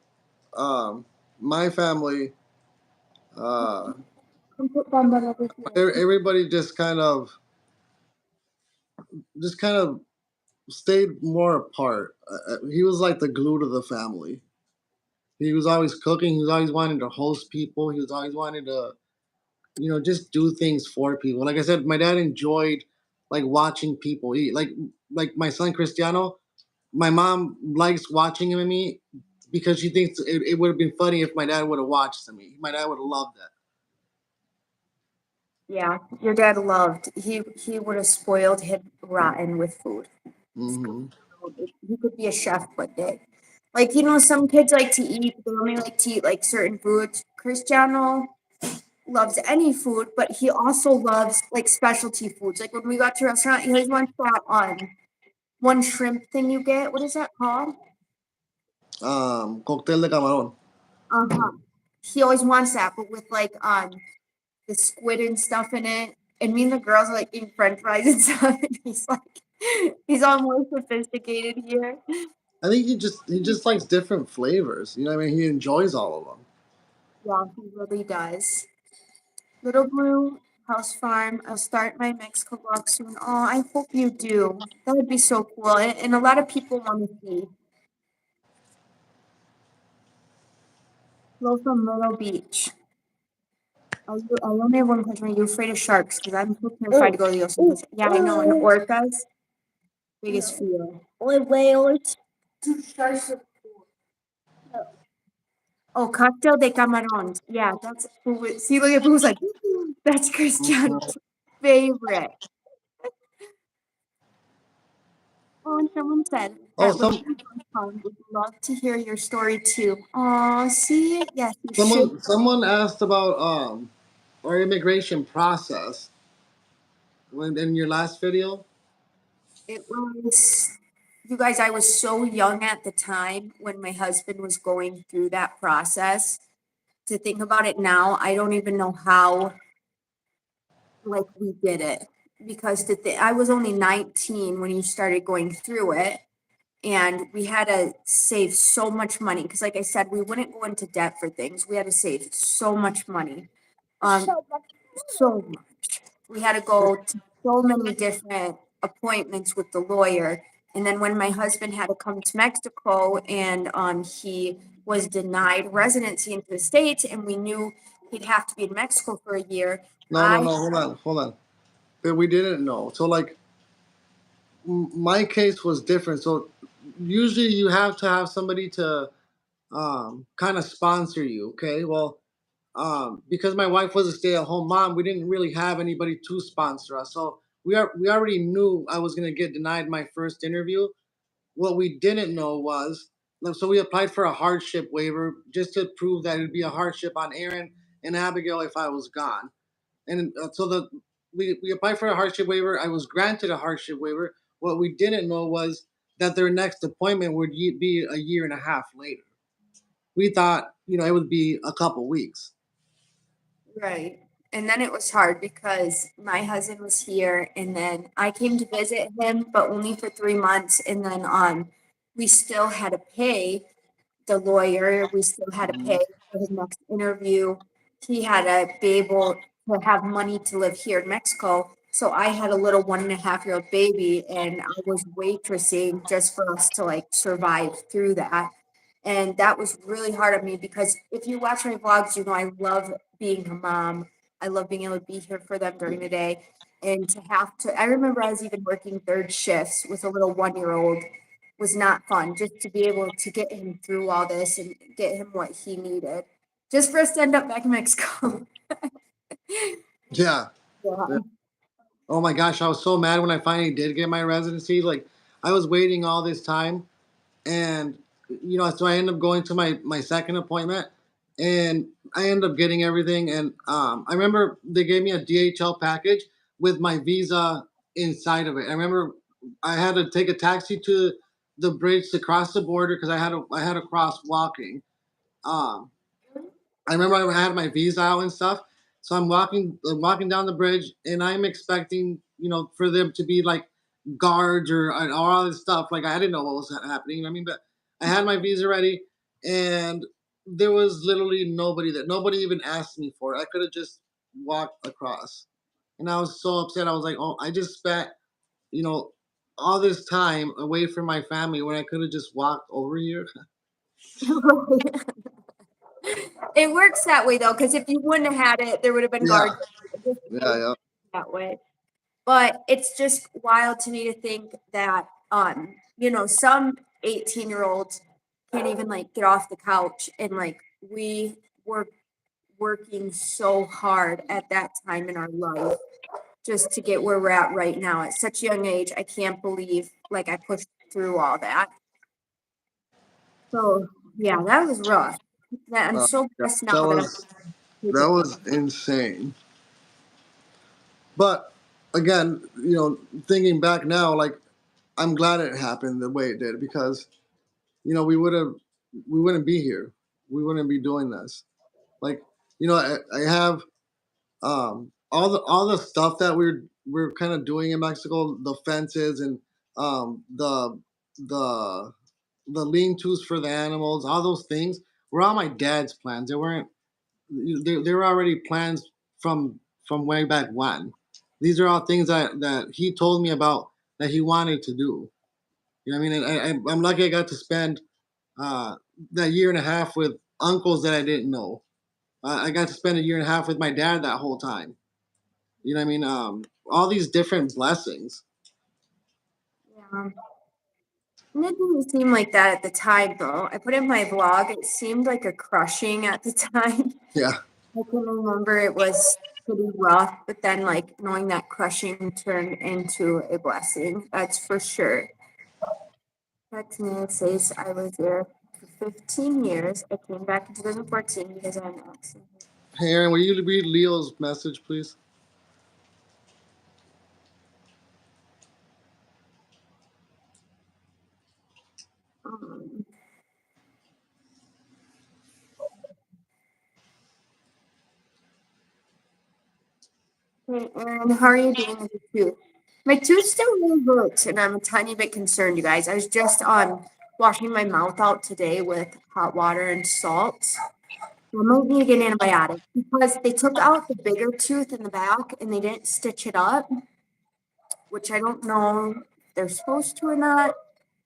my family uh everybody just kind of stayed more apart. He was like the glue to the family. He was always cooking. He was always wanting to host people. He was always wanting to, just do things for people. Like I said, my dad enjoyed like watching people eat. Like my son Cristiano, my mom likes watching him and me because she thinks it would have been funny if my dad would have watched him eat. My dad would have loved that. Yeah, your dad loved. He would have spoiled him rotten with food. Hmm. He could be a chef one day. Like, some kids like to eat, they only like to eat like certain foods. Cristiano loves any food, but he also loves like specialty foods. Like when we got to a restaurant, he always wants that one shrimp thing you get. What is that called? Cóctel de camarón. Uh-huh. He always wants that, but with like the squid and stuff in it. And me and the girls are like eating French fries and stuff. And he's all more sophisticated here. I think he just likes different flavors. You know what I mean? He enjoys all of them. Yeah, he really does. Little Blue House Farm. I'll start my Mexico vlog soon. Oh, I hope you do. That would be so cool. And a lot of people want to see. Hello from Myrtle Beach. I only have one question. Are you afraid of sharks? Because I'm so terrified to go to the ocean. Yeah, I know. And orcas, biggest fear. Or whales. Oh, cocktail de camarón. Yeah, that's who. See, look at who's like, that's Cristiano's favorite. Oh, and someone said Oh, that little fun would love to hear your story too. Oh, see, yes, you should. someone asked about our immigration process in your last video. It was, you guys, I was so young at the time when my husband was going through that process. To think about it now, I don't even know how, like, we did it. Because I was only 19 when you started going through it. And we had to save so much money, because like I said, we wouldn't go into debt for things. We had to save so much money. So much. We had to go to so many different appointments with the lawyer. And then when my husband had to come to Mexico and he was denied residency into the States, and we knew he'd have to be in Mexico for a year. No, no, no. Hold on. But we didn't know. So like, my case was different. So usually you have to have somebody to kind of sponsor you. Okay. Well, because my wife was a stay-at-home mom, we didn't really have anybody to sponsor us. So we already knew I was gonna get denied my first interview. What we didn't know was, so we applied for a hardship waiver just to prove that it'd be a hardship on Aaron and Abigail if I was gone. And so we applied for a hardship waiver. I was granted a hardship waiver. What we didn't know was that their next appointment would be a year and a half later. We thought, it would be a couple weeks. Right. And then it was hard because my husband was here and then I came to visit him, but only for 3 months. And then we still had to pay the lawyer, we still had to pay for his next interview. He had to be able to have money to live here in Mexico. So I had a little 1.5-year-old baby and I was waitressing just for us to like survive through that. And that was really hard on me because if you watch my vlogs, I love being a mom. I love being able to be here for them during the day. And to have to, I remember I was even working third shifts with a little 1-year-old was not fun, just to be able to get him through all this and get him what he needed. Just for us to end up back in Mexico. Yeah. Yeah. Oh my gosh, I was so mad when I finally did get my residency. Like, I was waiting all this time, and so I ended up going to my second appointment, and I ended up getting everything. And I remember they gave me a DHL package with my visa inside of it. I remember I had to take a taxi to the bridge to cross the border because I had to cross walking. Um, I remember I had my visa out and stuff. So I'm walking down the bridge, and I'm expecting, for them to be like guards or all this stuff. Like, I didn't know what was happening. I mean, but I had my visa ready, and there was literally nobody there. Nobody even asked me for it. I could have just walked across, and I was so upset. I was like, oh, I just spent, you know, all this time away from my family when I could have just walked over here. It works that way though, because if you wouldn't have had it, there would have been Yeah, guards. It just yeah, works yeah. that way. But it's just wild to me to think that some 18-year-olds can't even like get off the couch, and like we were working so hard at that time in our life just to get where we're at right now at such a young age. I can't believe like I pushed through all that. So yeah, that was rough. I'm so Yeah, blessed now that I'm that capable. was insane. But again, thinking back now, like, I'm glad it happened the way it did, because we wouldn't be here. We wouldn't be doing this. Like, I have all the stuff that we're kind of doing in Mexico, the fences and the the lean-tos for the animals, all those things were all my dad's plans. They weren't. They were already plans from way back when. These are all things that he told me about that he wanted to do. You know what I mean? And I'm lucky I got to spend uh, that year and a half with uncles that I didn't know. I got to spend a year and a half with my dad that whole time. You know what I mean? All these different blessings. Yeah. And it didn't seem like that at the time, though. I put in my vlog, it seemed like a crushing at the time. Yeah. I can remember it was pretty rough, but then, like, knowing that crushing turned into a blessing, that's for sure. Quinceanera says I was there for 15 years. I came back in 2014 because of an accident. Hey, Aaron, will you read Leo's message, please? Um, hey, Aaron, how are you doing with your tooth? My tooth still really hurts, and I'm a tiny bit concerned, you guys. I was just washing my mouth out today with hot water and salt. I might need to get an antibiotic because they took out the bigger tooth in the back and they didn't stitch it up, which I don't know if they're supposed to or not.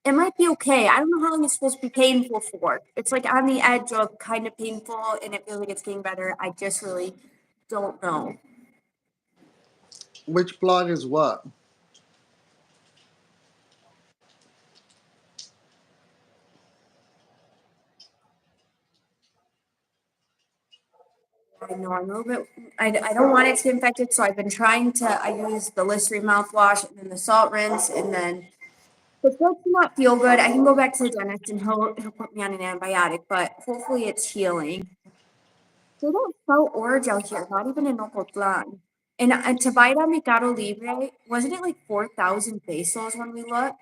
It might be okay. I don't know how long it's supposed to be painful for. It's like on the edge of kind of painful and it feels like it's getting better. I just really don't know. Which blog is what? I know I'm a little bit, I don't want it to get infected, so I've been trying to, I use the Listerine mouthwash and then the salt rinse and then if it does not feel good, I can go back to the dentist and he'll put me on an antibiotic, but hopefully it's healing. They don't sell Orajel here, not even in Ocotlan. And to buy it on Mercado Libre, wasn't it like 4,000 pesos when we looked?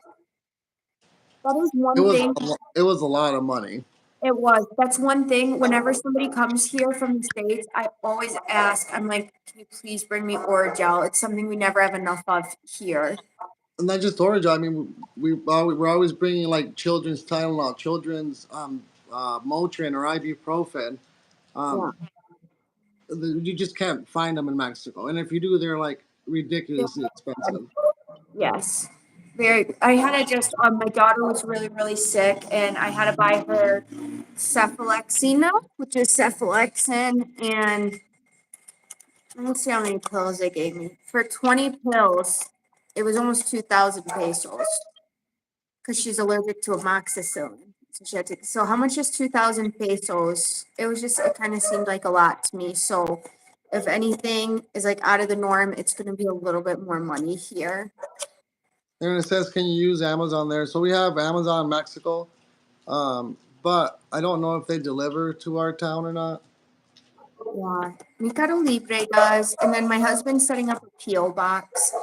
That is It one was thing. it was a lot of money. It was. That's one thing. Whenever somebody comes here from the States, I always ask, I'm like, can you please bring me Orajel? It's something we never have enough of here. And not just orange. I mean, we're always bringing like children's Tylenol, children's Motrin or ibuprofen. Yeah. Um, you just can't find them in Mexico, and if you do, they're like ridiculously expensive. Yes. Very. I had to just, my daughter was really, really sick and I had to buy her cephalexina, which is cephalexin, and let's see how many pills they gave me. For 20 pills, it was almost 2,000 pesos because she's allergic to amoxicillin. So she had to, so how much is 2,000 pesos? It was just, it kind of seemed like a lot to me. So if anything is like out of the norm, it's going to be a little bit more money here. And it says, can you use Amazon there? So we have Amazon Mexico, but I don't know if they deliver to our town or not. Yeah, Mercado Libre does, and then my husband's setting up a PO box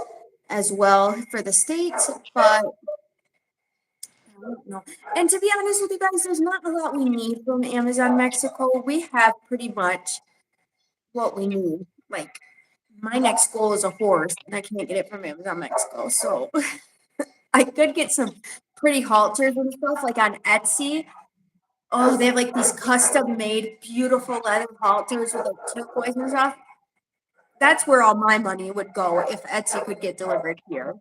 as well for the States, but I don't know. And to be honest with you guys, there's not a lot we need from Amazon Mexico. We have pretty much what we need. Like my next goal is a horse, and I can't get it from Amazon Mexico. So I could get some pretty halters and stuff like on Etsy. Oh, they have like these custom made beautiful leather halters with like turquoise and stuff. That's where all my money would go if Etsy could get delivered here.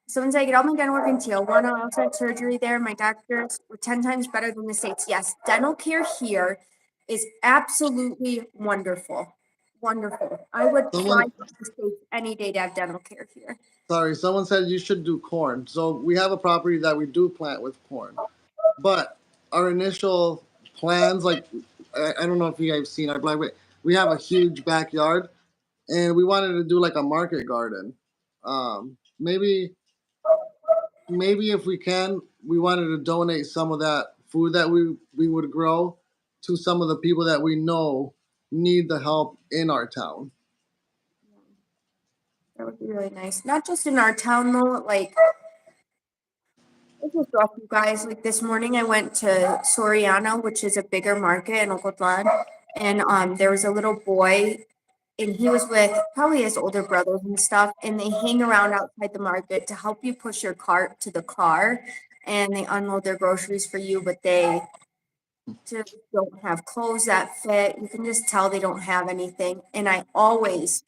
Someone's like, get all my dental work in Tijuana. I also had surgery there. My doctors were 10 times better than the States. Yes, dental care here is absolutely wonderful. Wonderful. I would fly Someone, to the States any day to have dental care here. sorry, someone said you should do corn. So we have a property that we do plant with corn, but our initial plans, like I don't know if you guys seen our black, we have a huge backyard, and we wanted to do like a market garden. Maybe if we can, we wanted to donate some of that food that we would grow to some of the people that we know need the help in our town. That would be really nice. Not just in our town though, like it's just rough, you guys. Like this morning I went to Soriana, which is a bigger market in Ocotlan, and there was a little boy and he was with probably his older brothers and stuff, and they hang around outside the market to help you push your cart to the car, and they unload their groceries for you, but they just don't have clothes that fit. You can just tell they don't have anything, and I always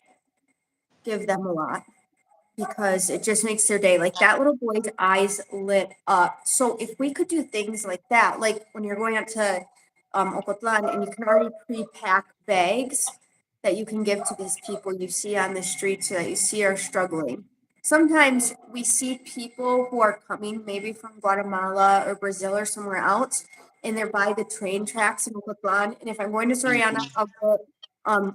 give them a lot because it just makes their day. Like that little boy's eyes lit up. So if we could do things like that, like when you're going out to Ocotlan and you can already pre-pack bags that you can give to these people you see on the streets that you see are struggling. Sometimes we see people who are coming maybe from Guatemala or Brazil or somewhere else, and they're by the train tracks in Ocotlan. And if I'm going to Soriana, I'll put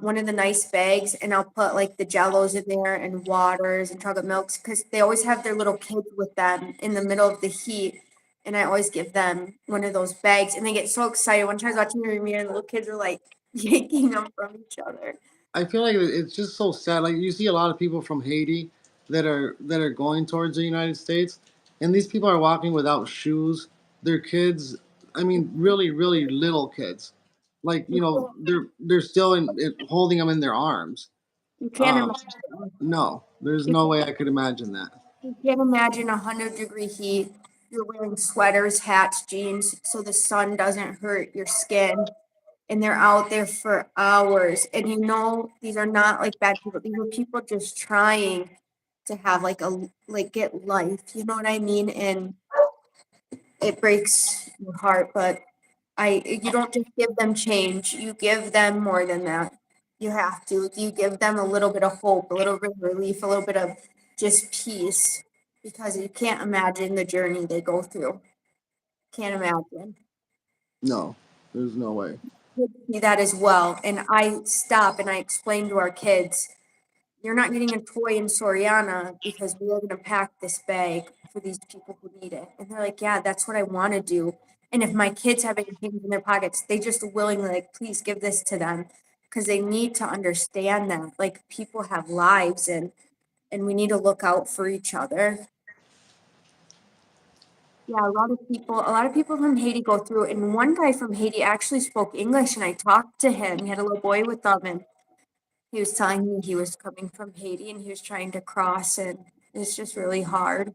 one of the nice bags and I'll put like the jellos in there and waters and chocolate milks because they always have their little kids with them in the middle of the heat. And I always give them one of those bags and they get so excited. One time I was watching the premiere and the little kids are like yanking them from each other. I feel like it's just so sad. Like you see a lot of people from Haiti that are going towards the United States, and these people are walking without shoes. Their kids, I mean, really, really little kids. Like they're still holding them in their arms. You can't Um, imagine. no, there's You no way I could imagine that. you can't imagine 100-degree heat. You're wearing sweaters, hats, jeans, so the sun doesn't hurt your skin. And they're out there for hours. And these are not like bad people. These are people just trying to have like get life. You know what I mean? And it breaks your heart, but you don't just give them change. You give them more than that. You have to. You give them a little bit of hope, a little bit of relief, a little bit of just peace because you can't imagine the journey they go through. Can't imagine. No, there's no way. Kids see that as well. And I stop and I explain to our kids, you're not getting a toy in Soriana because we are going to pack this bag for these people who need it. And they're like, yeah, that's what I want to do. And if my kids have anything in their pockets, they just willingly like, please give this to them because they need to understand that like people have lives and we need to look out for each other. Yeah, a lot of people from Haiti go through, and one guy from Haiti actually spoke English, and I talked to him. He had a little boy with him, and he was telling me he was coming from Haiti and he was trying to cross, and it's just really hard.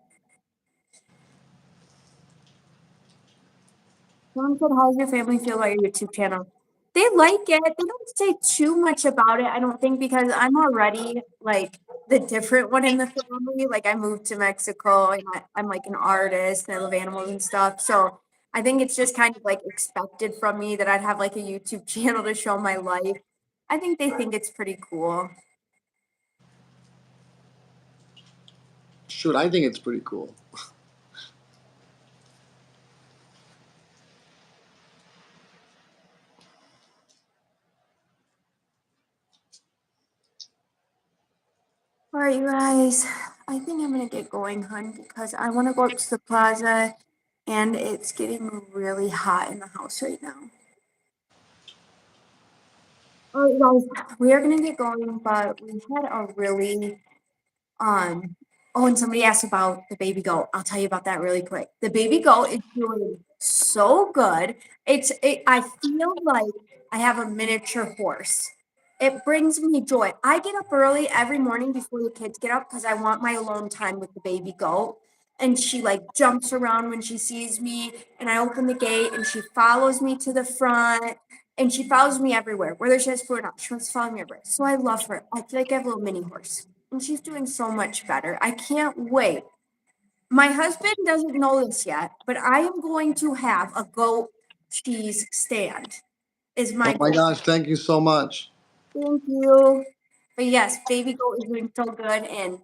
Someone said, how's your family feel about your YouTube channel? They like it. They don't say too much about it, I don't think, because I'm already like the different one in the family. Like I moved to Mexico and I'm like an artist and I love animals and stuff. So I think it's just kind of like expected from me that I'd have like a YouTube channel to show my life. I think they think it's pretty cool. Shoot, I think it's pretty cool. All right, you guys, I think I'm gonna get going, hun, because I want to go up to the plaza and it's getting really hot in the house right now. All right, guys, we are gonna get going, but we had a really oh, and somebody asked about the baby goat. I'll tell you about that really quick. The baby goat is doing so good. I feel like I have a miniature horse. It brings me joy. I get up early every morning before the kids get up because I want my alone time with the baby goat. And she like jumps around when she sees me, and I open the gate and she follows me to the front and she follows me everywhere, whether she has food or not. She wants to follow me everywhere. So I love her. I feel like I have a little mini horse and she's doing so much better. I can't wait. My husband doesn't know this yet, but I am going to have a goat cheese stand. Is Oh my my goal. gosh, thank you so much. Thank you. But yes, baby goat is doing so good and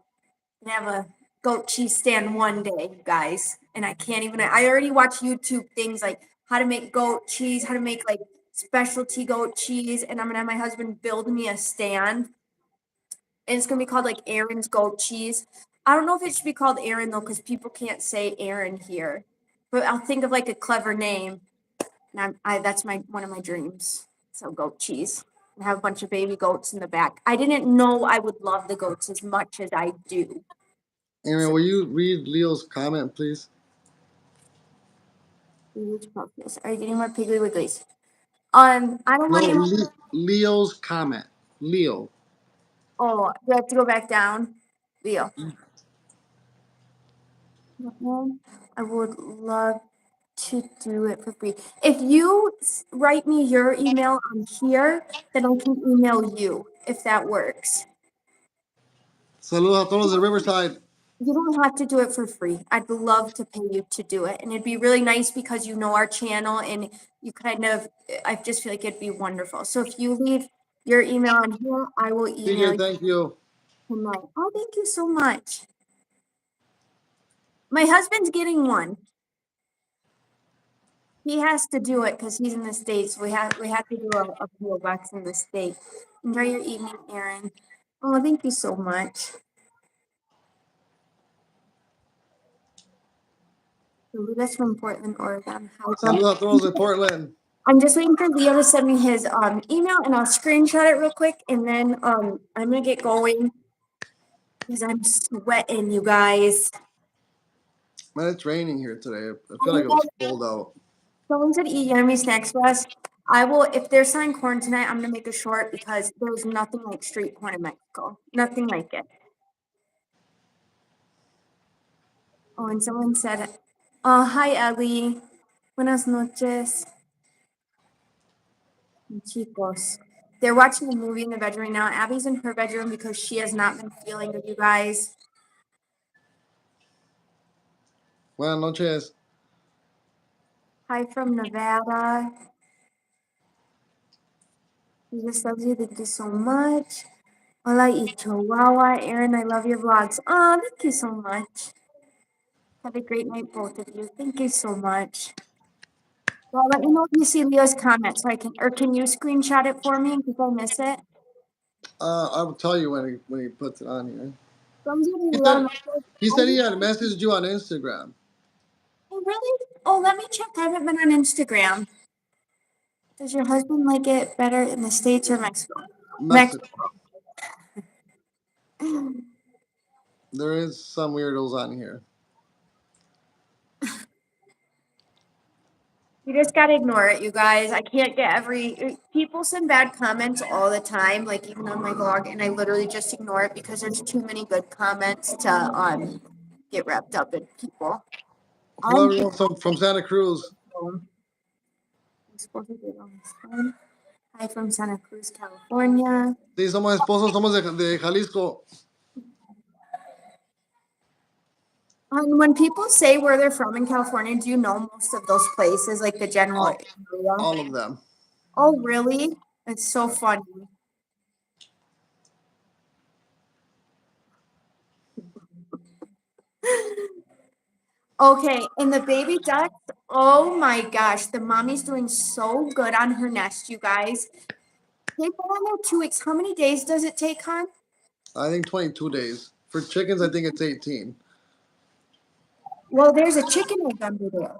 I have a goat cheese stand one day, you guys. And I can't even I already watch YouTube things like how to make goat cheese, how to make like specialty goat cheese, and I'm gonna have my husband build me a stand and it's gonna be called like Aaron's goat cheese. I don't know if it should be called Aaron though, because people can't say Aaron here. But I'll think of like a clever name, and that's my one of my dreams. So goat cheese. And have a bunch of baby goats in the back. I didn't know I would love the goats as much as I do. Aaron, So will you read Leo's comment, please? huge puffness. Are you getting more piggly wigglies? I don't No, want any more. Leo's comment. Leo. Oh, do I have to go back down? Leo. I would love to do it for free. If you write me your email on here, then I can email you if that works. Saludos a todos de Riverside. You don't have to do it for free. I'd love to pay you to do it. And it'd be really nice because you know our channel and you kind of, I just feel like it'd be wonderful. So if you leave your email on here, I will email DJ, you thank you. tonight. Oh, thank you so much. My husband's getting one. He has to do it because he's in the States. We have to do a PO box in the state. Enjoy your evening, Aaron. Oh, thank you so much. Lucas from Portland, Oregon. Hi, Saludos a todos de Portland. I'm just waiting for Leo to send me his email, and I'll screenshot it real quick, and then I'm gonna get going because I'm sweating, you guys. Man, it's raining here today. I feel like it was cold out. Someone said eat yummy snacks for us. I will, if they're selling corn tonight, I'm gonna make a short because there's nothing like street corn in Mexico. Nothing like it. Oh, and someone said, hi Ellie. Buenas noches, chicos. They're watching a movie in the bedroom right now. Abby's in her bedroom because she has not been feeling good, you guys. Buenas noches. Hi from Nevada. Jesus loves you. Thank you so much. Hola y Chihuahua. Aaron, I love your vlogs. Oh, thank you so much. Have a great night, both of you. Thank you so much. Well, let me know if you see Leo's comment so I can, or can you screenshot it for me in case I miss it? I will tell you when he puts it on here. Thumbs up, He Leo. said he said he had messaged you on Instagram. Oh, really? Oh, let me check. I haven't been on Instagram. Does your husband like it better in the States or Mexico? Mexico. Mexico. There is some weirdos on here. You just gotta ignore it, you guys. I can't get people send bad comments all the time, like even on my blog, and I literally just ignore it because there's too many good comments to get wrapped up in people. Hello, I'm everyone from Santa Cruz. supposed to get on this phone. Hi from Santa Cruz, California. Sí, somos esposos, somos de Jalisco. When people say where they're from in California, do you know most of those places, like the general All, area? all of them. Oh, really? It's so funny. Okay, and the baby duck, oh my gosh, the mommy's doing so good on her nest, you guys. They've been on there 2 weeks. How many days does it take, hon? I think 22 days. For chickens, I think it's 18. Well, there's a chicken egg under there.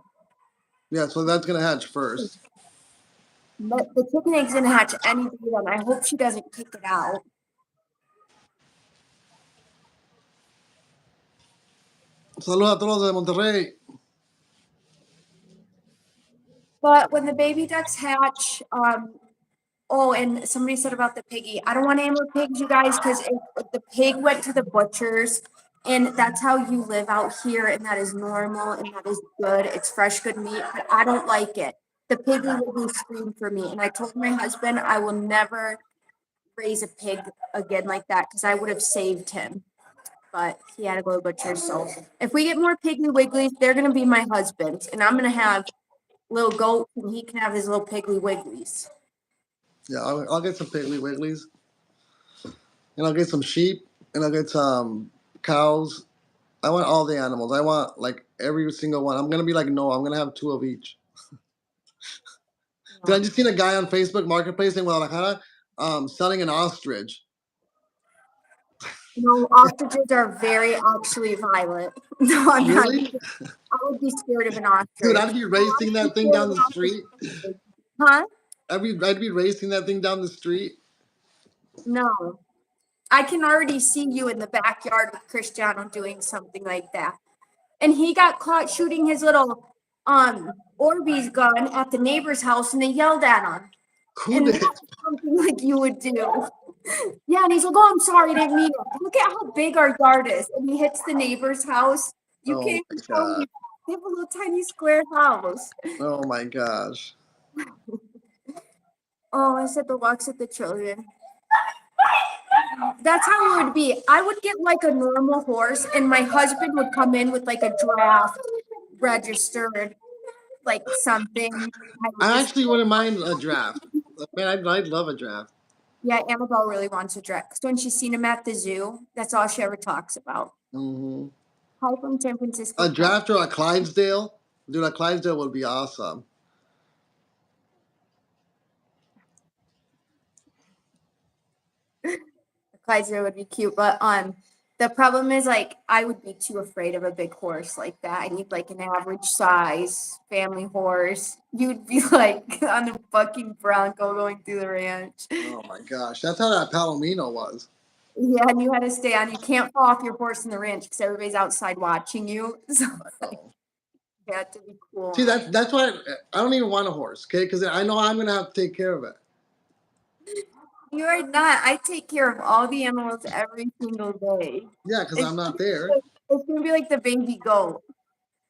Yeah, so that's gonna hatch first. But the chicken egg's gonna hatch any day, and I hope she doesn't kick it out. Saludos a todos de Monterrey. But when the baby ducks hatch, oh, and somebody said about the piggy. I don't want any more pigs, you guys, because if the pig went to the butcher's, and that's how you live out here, and that is normal, and that is good. It's fresh, good meat, but I don't like it. The piggy will be screamed for me, and I told my husband I will never raise a pig again like that because I would have saved him. But he had to go to the butcher's. So if we get more Piggly Wigglies, they're gonna be my husband's, and I'm gonna have little goat, and he can have his little Piggly Wigglies. Yeah, I'll get some Piggly Wigglies, and I'll get some sheep, and I'll get some cows. I want all the animals. I want like every single one. I'm gonna be like, no, I'm gonna have two of each. Did I just seen a guy on Facebook Marketplace in Guadalajara selling an ostrich? No, ostriches are very actually violent. No, I'm not. Really? I would be scared of an Dude, ostrich. I'd be racing that thing down the street. Huh? I'd be racing that thing down the street. No. I can already see you in the backyard with Cristiano doing something like that. And he got caught shooting his little Orbeez gun at the neighbor's house and they yelled at him. Who And did? that's something like you would do. Yeah, and he's like, oh, I'm sorry, I didn't mean it. Look at how big our yard is. And he hits the neighbor's house. You Oh can't my even tell god. me. They have a little tiny square house. Oh my gosh. Oh, I said the walks at the children. That's how it would be. I would get like a normal horse, and my husband would come in with like a draft registered, like something. I would I just, actually wouldn't mind a draft. Man, I'd love a draft. yeah, Annabelle really wants a draft. Because when she's seen him at the zoo, that's all she ever talks about. Hmm. Hi from San Francisco. A draft or a Clydesdale? Dude, a Clydesdale would be awesome. Clydesdale would be cute, but The problem is like I would be too afraid of a big horse like that. I need like an average size family horse. You'd be like on a fucking bronco going through the ranch. Oh my gosh, that's how that Palomino was. Yeah, and you had to stay on. You can't fall off your horse in the ranch because everybody's outside watching you. So like, Oh. you had to be cool. See, that's why I don't even want a horse, okay? Because I know I'm gonna have to take care of it. You are not. I take care of all the animals every single day. Yeah, because It's I'm not gonna there. it's gonna be like the baby goat.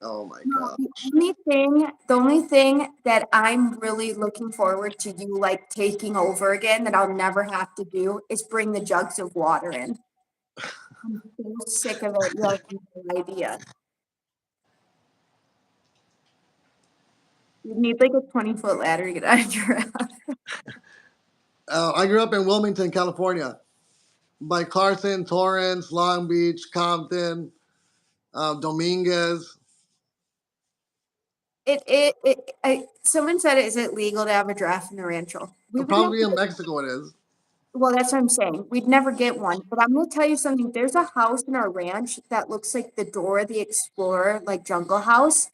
Oh my No, god. the only thing that I'm really looking forward to you like taking over again that I'll never have to do is bring the jugs of water in. I'm so sick of it. You have no idea. You need like a 20-foot ladder to get out of your house. I grew up in Wilmington, California, by Carson, Torrance, Long Beach, Compton, Dominguez. Someone said, is it legal to have a giraffe in the rancho? We would never. Probably in Mexico it is. Well, that's what I'm saying. We'd never get one. But I'm gonna tell you something. There's a house in our ranch that looks like the Dora the Explorer, like jungle house.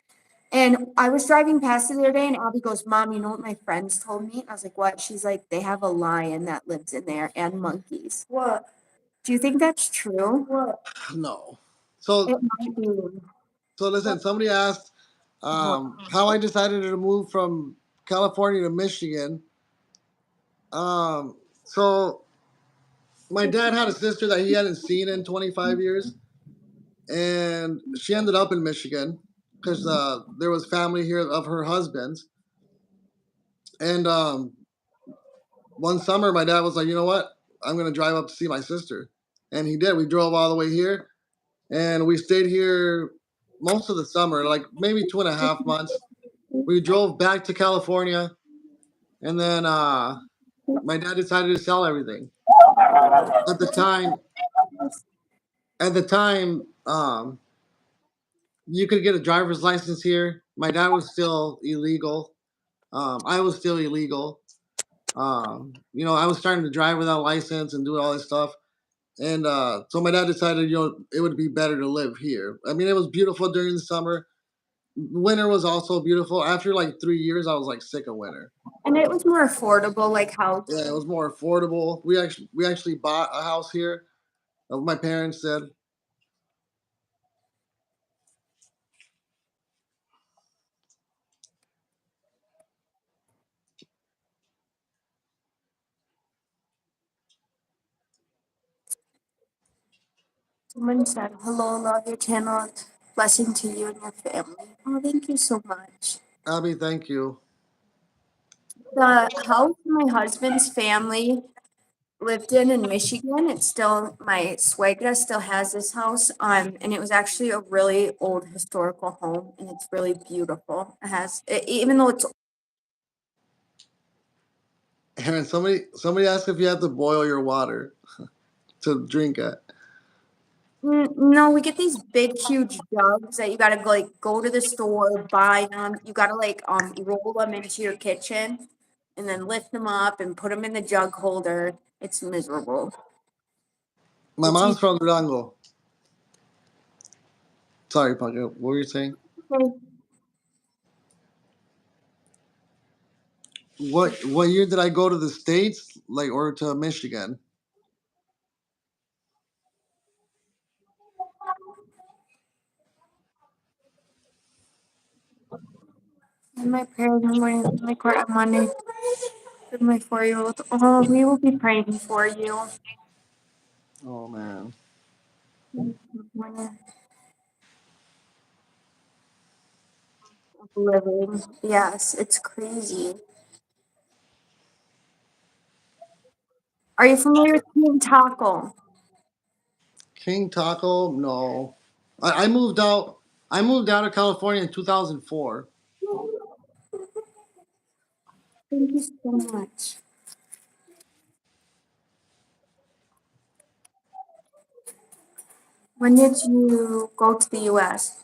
And I was driving past it the other day, and Abby goes, "Mom, you know what my friends told me?" I was like, "What?" She's like, "They have a lion that lives in there and monkeys." What? Do you think that's true? What? No. So It might be. so listen. Somebody asked how I decided to move from California to Michigan. So my dad had a sister that he hadn't seen in 25 years, and she ended up in Michigan because there was family here of her husband's. And one summer, my dad was like, "You know what? I'm gonna drive up to see my sister," and he did. We drove all the way here, and we stayed here most of the summer, like maybe 2.5 months. We drove back to California, and then my dad decided to sell everything. At the time, at the time, you could get a driver's license here. My dad was still illegal. I was still illegal. I was starting to drive without license and do all this stuff. And so my dad decided, it would be better to live here. I mean, it was beautiful during the summer. Winter was also beautiful. After like 3 years, I was like sick of winter. And it was more affordable, like how. Yeah, it was more affordable. We actually bought a house here. My parents said. Someone said, "Hello, love your channel. Blessing to you and your family." Oh, thank you so much. Abby, thank you. The house my husband's family lived in Michigan, it's still my suegra still has this house. And it was actually a really old historical home, and it's really beautiful. It has, even though it's. Aaron, somebody asked if you have to boil your water to drink it. No, we get these big, huge jugs that you gotta go to the store, buy them. You gotta roll them into your kitchen, and then lift them up and put them in the jug holder. It's miserable. My It's mom's from Durango. Sorry, Punky. What were you saying? What year did I go to the States, like, or to Michigan? in my prayer in the morning, in my court on Monday, with my 4-year-old. Oh, we will be praying for you. Oh man. Living. Yes, it's crazy. Are you familiar with King Taco? King Taco? No. I moved out. I moved out of California in 2004. Thank you so much. When did you go to the US?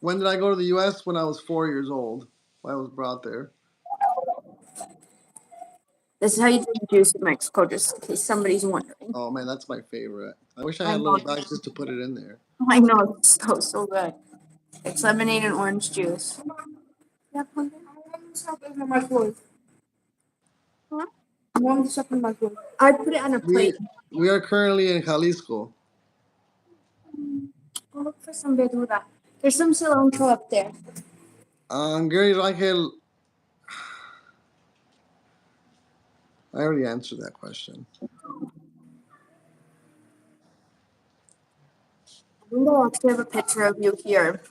When did I go to the U.S.? When I was 4 years old. I was brought there. This is how you drink juice in Mexico, just in case somebody's wondering. Oh man, that's my favorite. I wish I I had know. little bags just to put it in there. I know. It's so good. It's lemonade and orange juice. Yeah, huh? I put it on a We plate. we are currently in Jalisco. I'll look for some verdura. There's some cilantro up there. Gary Rangel, I already answered that question. I think I actually have a picture of you here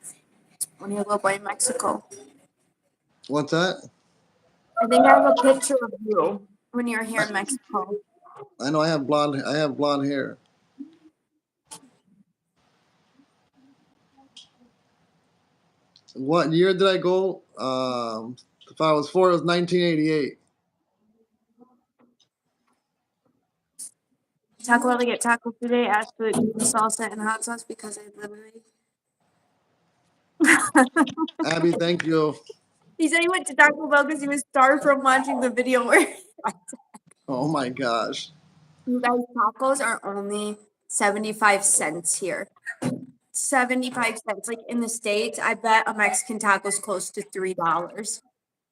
when you live in Mexico. What's that? I think I have a picture of you when you're here I, in Mexico. I know I have blonde. I have blonde hair. What year did I go? If I was four, it was 1988. Taco Bell to get tacos today. Ask for the salsa and hot sauce because I literally. Abby, thank you. He said he went to Taco Bell because he was starved from watching the video where Oh my gosh. you guys tacos are only 75 cents here. 75 cents. Like in the States, I bet a Mexican taco is close to $3.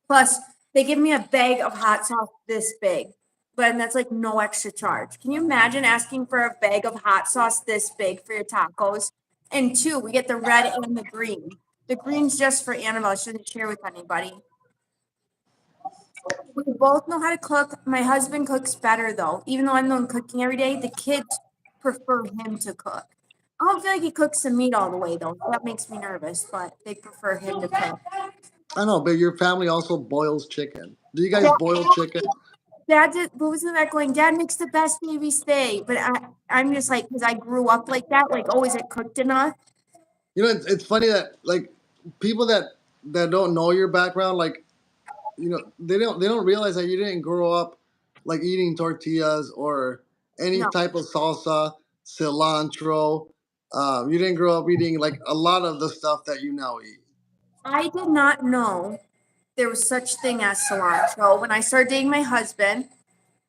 Plus, they give me a bag of hot sauce this big, but that's like no extra charge. Can you imagine asking for a bag of hot sauce this big for your tacos? And two, we get the red and the green. The green's just for Annabelle. Shouldn't share with anybody. We both know how to cook. My husband cooks better though. Even though I'm the one cooking every day, the kids prefer him to cook. I don't feel like he cooks the meat all the way though. That makes me nervous, but they prefer him to cook. I know, but your family also boils chicken. Do you guys boil chicken? Dad did, what was that going? Dad makes the best baby steak, but I'm just like, because I grew up like that, like, oh, is it cooked enough? You know, it's funny that like people that don't know your background, like they don't realize that you didn't grow up like eating tortillas or any No, type of salsa, cilantro. You didn't grow up eating like a lot of the stuff that you now eat. I did not know there was such thing as cilantro. When I started dating my husband,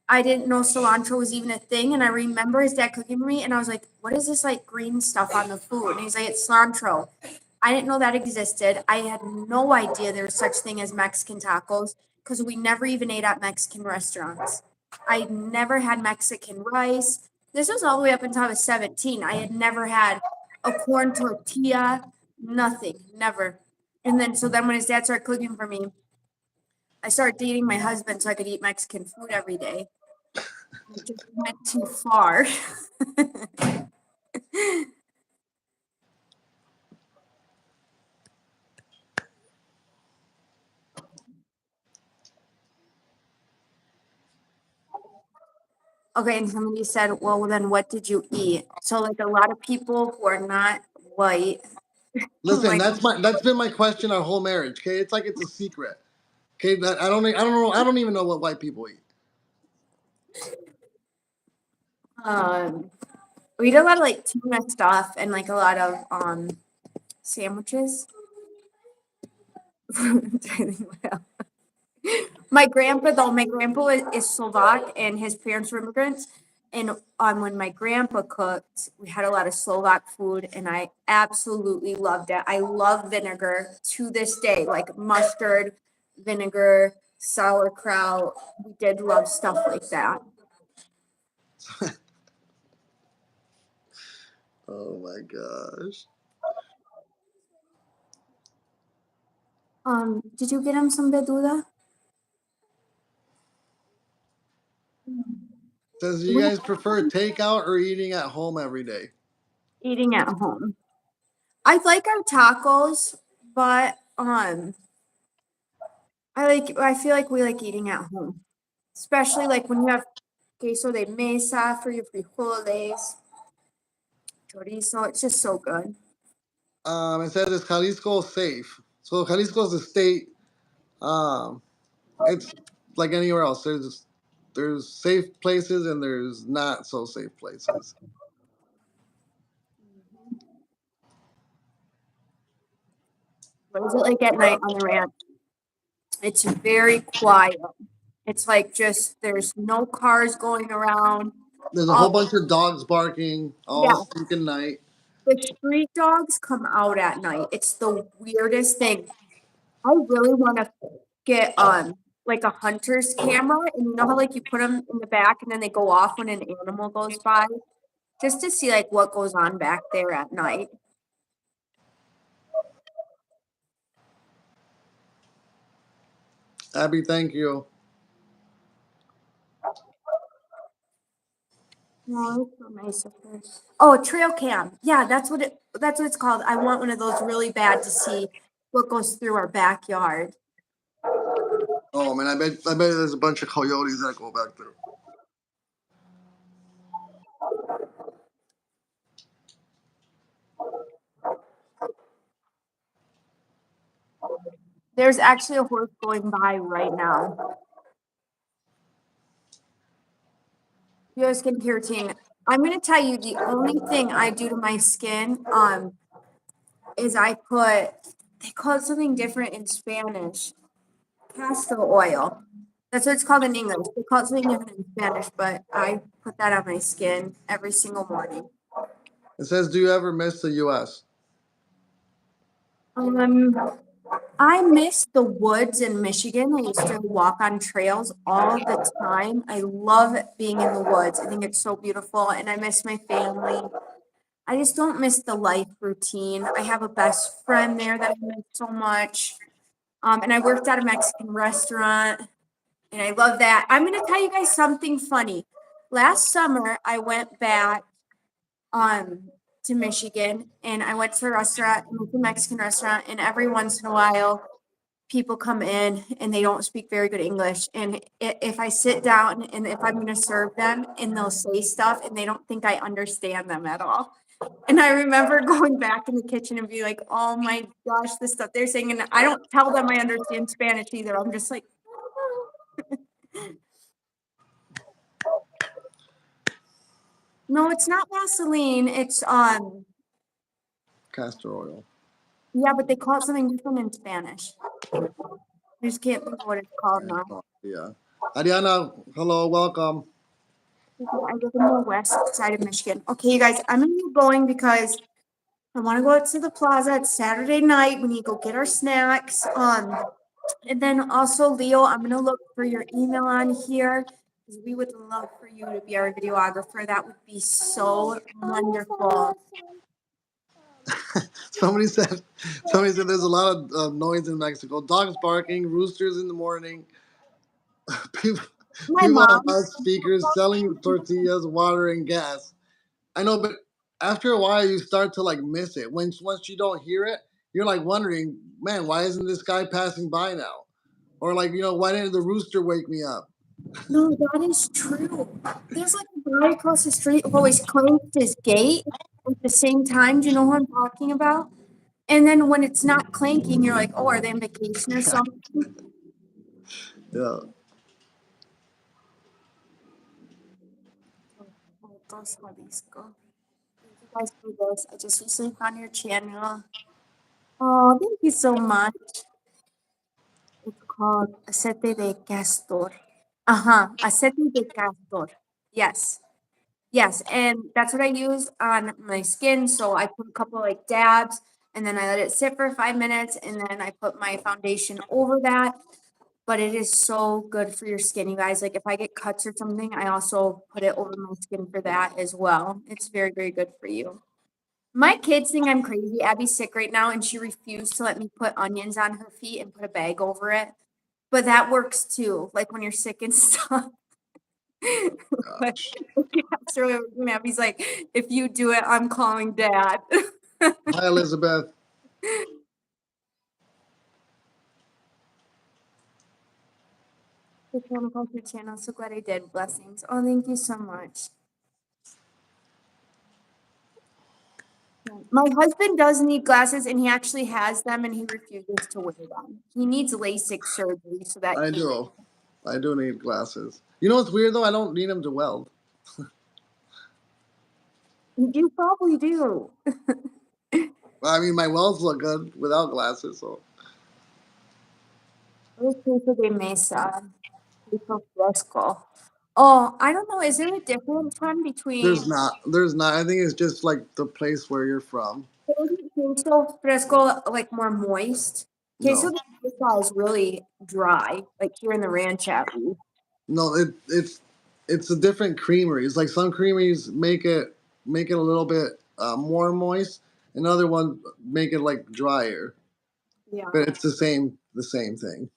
I didn't know cilantro was even a thing. And I remember his dad cooking for me, and I was like, what is this like green stuff on the food? And he's like, it's cilantro. I didn't know that existed. I had no idea there was such thing as Mexican tacos because we never even ate at Mexican restaurants. I never had Mexican rice. This was all the way up until I was 17. I had never had a corn tortilla, nothing, never. And then, so then when his dad started cooking for me, I started dating my husband so I could eat Mexican food every day. It just went too far. Okay, and somebody said, well, then what did you eat? So, like, a lot of people who are not white, Listen, like, that's been my question our whole marriage. Okay, it's like it's a secret. Okay, that I don't even know what white people eat. um, we eat a lot of like tuna stuff and like a lot of sandwiches. My grandpa, though, my grandpa is Slovak and his parents were immigrants. And when my grandpa cooked, we had a lot of Slovak food and I absolutely loved it. I love vinegar to this day, like mustard, vinegar, sauerkraut. We did love stuff like that. Oh my gosh. Did you get him some beduda? Says you guys prefer takeout or eating at home every day? Eating at home. I like our tacos, but I feel like we like eating at home. Especially like when you have queso de mesa for your frijoles, chorizo. It's just so good. It says is Jalisco safe? So Jalisco is a state. Um, it's like anywhere else. There's safe places and there's not so safe places. What is it like at night on the ranch? It's very quiet. It's like just there's no cars going around. There's a whole All, bunch of dogs barking all yeah, stinking night. the street dogs come out at night. It's the weirdest thing. I really want to get like a hunter's camera, and you know how like you put them in the back and then they go off when an animal goes by, just to see like what goes on back there at night. Abby, thank you. No, it's so nice of her. Oh, trail cam. Yeah, that's what it's called. I want one of those really bad to see what goes through our backyard. Oh man, I bet there's a bunch of coyotes that go back there. There's actually a horse going by right now. Your skincare routine. I'm gonna tell you the only thing I do to my skin, is I put, they call it something different in Spanish. Castor oil. That's what it's called in English. They call it something different in Spanish, but I put that on my skin every single morning. It says, "Do you ever miss the U.S.?" Um, I miss the woods in Michigan. I used to walk on trails all the time. I love being in the woods. I think it's so beautiful, and I miss my family. I just don't miss the life routine. I have a best friend there that I miss so much. And I worked at a Mexican restaurant, and I love that. I'm gonna tell you guys something funny. Last summer, I went back to Michigan, and I went to a restaurant, a Mexican restaurant, and every once in a while, people come in and they don't speak very good English. And if I sit down and if I'm gonna serve them and they'll say stuff and they don't think I understand them at all. And I remember going back in the kitchen and be like, oh my gosh, the stuff they're saying. And I don't tell them I understand Spanish either. I'm just like, no, it's not Vaseline. It's Castor oil. yeah, but they call it something different in Spanish. I just can't think of what it's called now. Yeah. Ariana, hello, welcome. I live in the west side of Michigan. Okay, you guys, I'm gonna be going because I want to go out to the plaza. It's Saturday night. We need to go get our snacks. And then also, Leo, I'm gonna look for your email on here because we would love for you to be our videographer. That would be so wonderful. Somebody said, somebody said there's a lot of noise in Mexico. Dogs barking, roosters in the morning, people, My people on mom. loudspeakers selling tortillas, water, and gas. I know, but after a while, you start to like miss it. Once you don't hear it, you're like wondering, man, why isn't this guy passing by now? Or like, why didn't the rooster wake me up? No, that is true. There's like a guy across the street who always clanked his gate at the same time. Do you know who I'm talking about? And then when it's not clanking, you're like, oh, are they on vacation or something? Yeah. Dos Jalisco. Thank you guys for this. I just recently found your channel. Oh, thank you so much. It's called Aceite de Castor. Uh-huh. Aceite de Castor. Yes. Yes. And that's what I use on my skin. So I put a couple like dabs and then I let it sit for 5 minutes and then I put my foundation over that. But it is so good for your skin, you guys. Like if I get cuts or something, I also put it over my skin for that as well. It's very, very good for you. My kids think I'm crazy. Abby's sick right now, and she refused to let me put onions on her feet and put a bag over it. But that works too, like when you're sick and stuff. But so Abby's like, if you do it, I'm calling dad. Hi, Elizabeth. The culture channel. So glad I did. Blessings. Oh, thank you so much. My husband does need glasses, and he actually has them, and he refuses to wear them. He needs LASIK surgery so that I do. I do need glasses. You know what's weird though? I don't need them to weld. you probably do. I mean, my welds look good without glasses. So Queso de mesa, queso fresco. Oh, I don't know. Is there a difference one There's between not. There's not. I think it's just like the place where you're from. queso fresco, like more moist? Queso No, de fresco is really dry, like here in the ranch at least. no, it's a different creamery. It's like some creameries make it a little bit more moist, and other ones make it like drier. Yeah. But it's the same thing.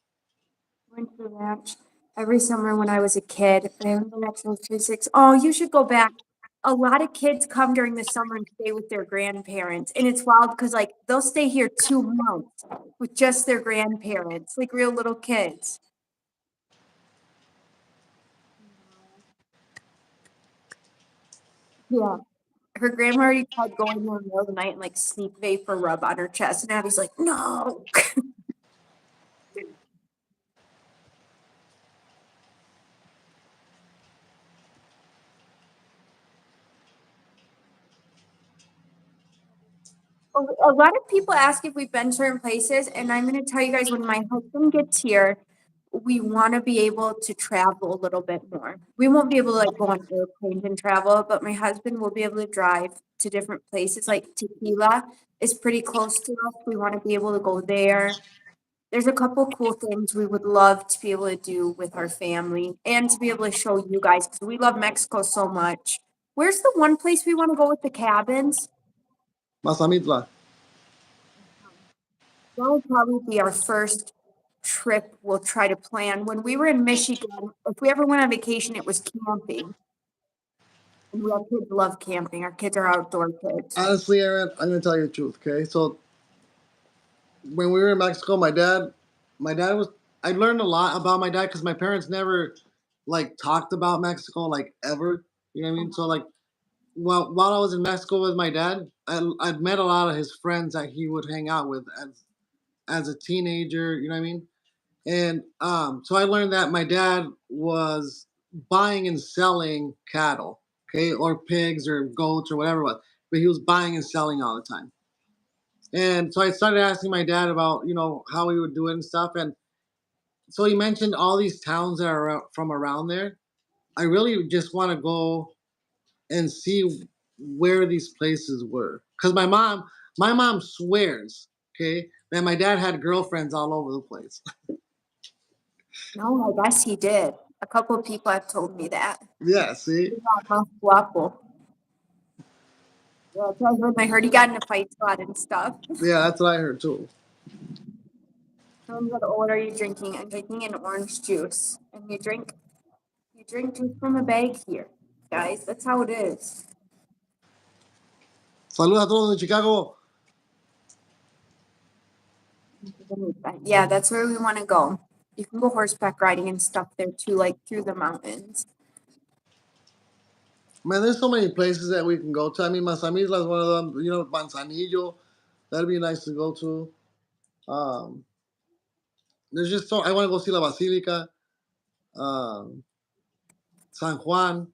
Went to the ranch every summer when I was a kid. I went to the ranch when I was 26. Oh, you should go back. A lot of kids come during the summer and stay with their grandparents. And it's wild because like they'll stay here 2 months with just their grandparents, like real little kids. Yeah. Her grandma already tried going there in the middle of the night and like sneak vapor rub on her chest. And Abby's like, no. A lot of people ask if we've been certain places, and I'm going to tell you guys when my husband gets here, we want to be able to travel a little bit more. We won't be able to like go on airplanes and travel, but my husband will be able to drive to different places. Like Tequila is pretty close to us. We want to be able to go there. There's a couple cool things we would love to be able to do with our family and to be able to show you guys because we love Mexico so much. Where's the one place we want to go with the cabins? Masamitla. That would probably be our first trip we'll try to plan. When we were in Michigan, if we ever went on vacation, it was camping. And we our kids love camping. Our kids are outdoor kids. Honestly, Aaron, I'm gonna tell you the truth. Okay, so when we were in Mexico, my dad was. I learned a lot about my dad because my parents never like talked about Mexico like ever. You know what I mean? So like, while I was in Mexico with my dad, I'd met a lot of his friends that he would hang out with as a teenager. You know what I mean? And so I learned that my dad was buying and selling cattle, okay, or pigs or goats or whatever it was, but he was buying and selling all the time. And so I started asking my dad about, how he would do it and stuff. And so he mentioned all these towns that are from around there. I really just want to go and see where these places were. Because my mom swears, okay, that my dad had girlfriends all over the place. No, I guess he did. A couple of people have told me that. Yeah, see? Yeah, más guapo. Yeah, that's what I heard he got in a fight spot and stuff. Yeah, that's what I heard too. What are you drinking? I'm drinking an orange juice. And you drink juice from a bag here, guys. That's how it is. Saludos a todos de Chicago. Yeah, that's where we want to go. You can go horseback riding and stuff there too, like through the mountains. Man, there's so many places that we can go to. I mean, Mazamitla is one of them. Manzanillo, that'd be nice to go to. Um, there's just so I want to go see La Basilica, um, San Juan.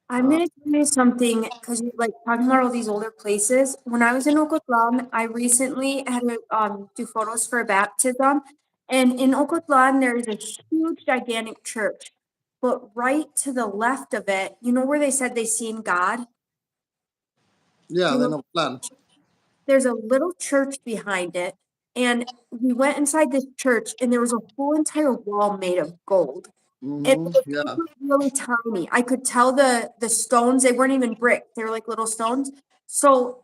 I'm Uh, gonna tell you something because you're like talking about all these older places. When I was in Ocotlan, I recently had to do photos for a baptism, and in Ocotlan there is a huge, gigantic church. But right to the left of it, you know where they said they seen God? yeah, You then know, a plan. there's a little church behind it, and we went inside this church, and there was a whole entire wall made of gold. And the things Yeah. were really tiny. I could tell the stones, they weren't even brick, they were like little stones. So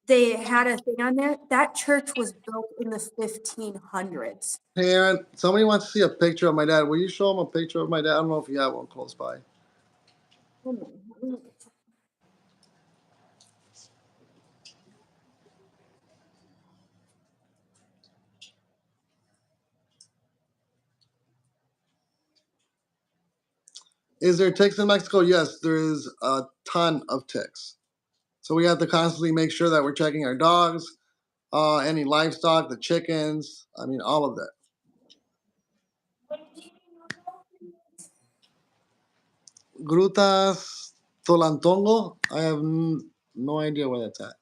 they had a thing on there. That church was built in the 1500s. Hey, Aaron, somebody wants to see a picture of my dad. Will you show him a picture of my dad? I don't know if you have one close by. Is there ticks in Mexico? Yes, there is a ton of ticks. So we have to constantly make sure that we're checking our dogs, any livestock, the chickens. I mean, all of that. Grutas Tolantongo. I have no idea where that's at.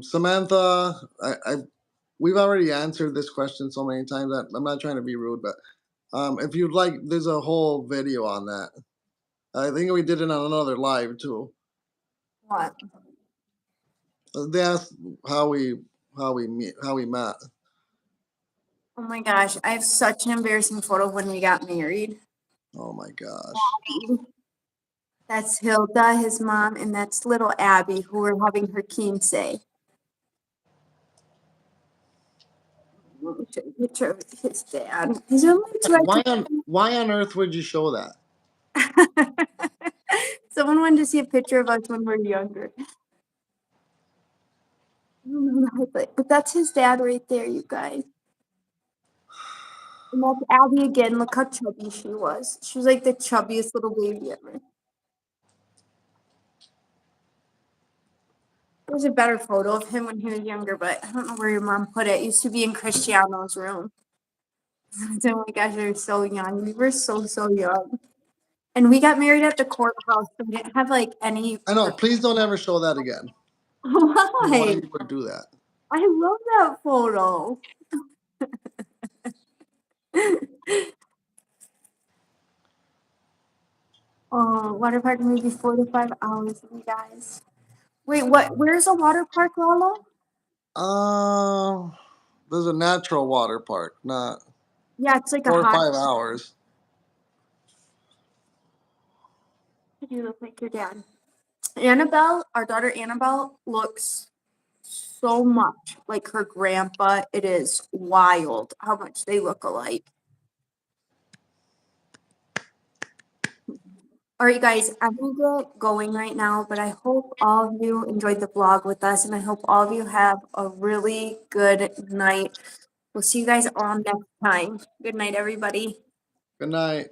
Samantha, we've already answered this question so many times that I'm not trying to be rude, but if you'd like, there's a whole video on that. I think we did it on another live too. What? They asked how we met. Oh my gosh, I have such an embarrassing photo of when we got married. Oh my gosh. That's Hilda, his mom, and that's little Abby, who we're having her quince. Picture of his dad. His roommate's right Why on earth would you show that? Someone wanted to see a picture of us when we were younger. I don't know, but that's his dad right there, you guys. And that's Abby again. Look how chubby she was. She was like the chubbiest little baby ever. There's a better photo of him when he was younger, but I don't know where your mom put it. It used to be in Cristiano's room. Oh my gosh, we were so young. We were so young. And we got married at the courthouse. So we didn't have like any. I know. Please don't ever show that again. Why Why? you would do that? I love that photo. Oh, water park maybe 4 to 5 hours, you guys. Wait, what? Where's a water park, Lala? There's a natural water park, not Yeah, it's like 4 a or hot. 5 hours. You look like your dad. Annabelle, our daughter Annabelle, looks so much like her grandpa. It is wild how much they look alike. All right, guys, I'm gonna get going right now, but I hope all of you enjoyed the vlog with us, and I hope all of you have a really good night. We'll see you guys all next time. Good night, everybody. Good night.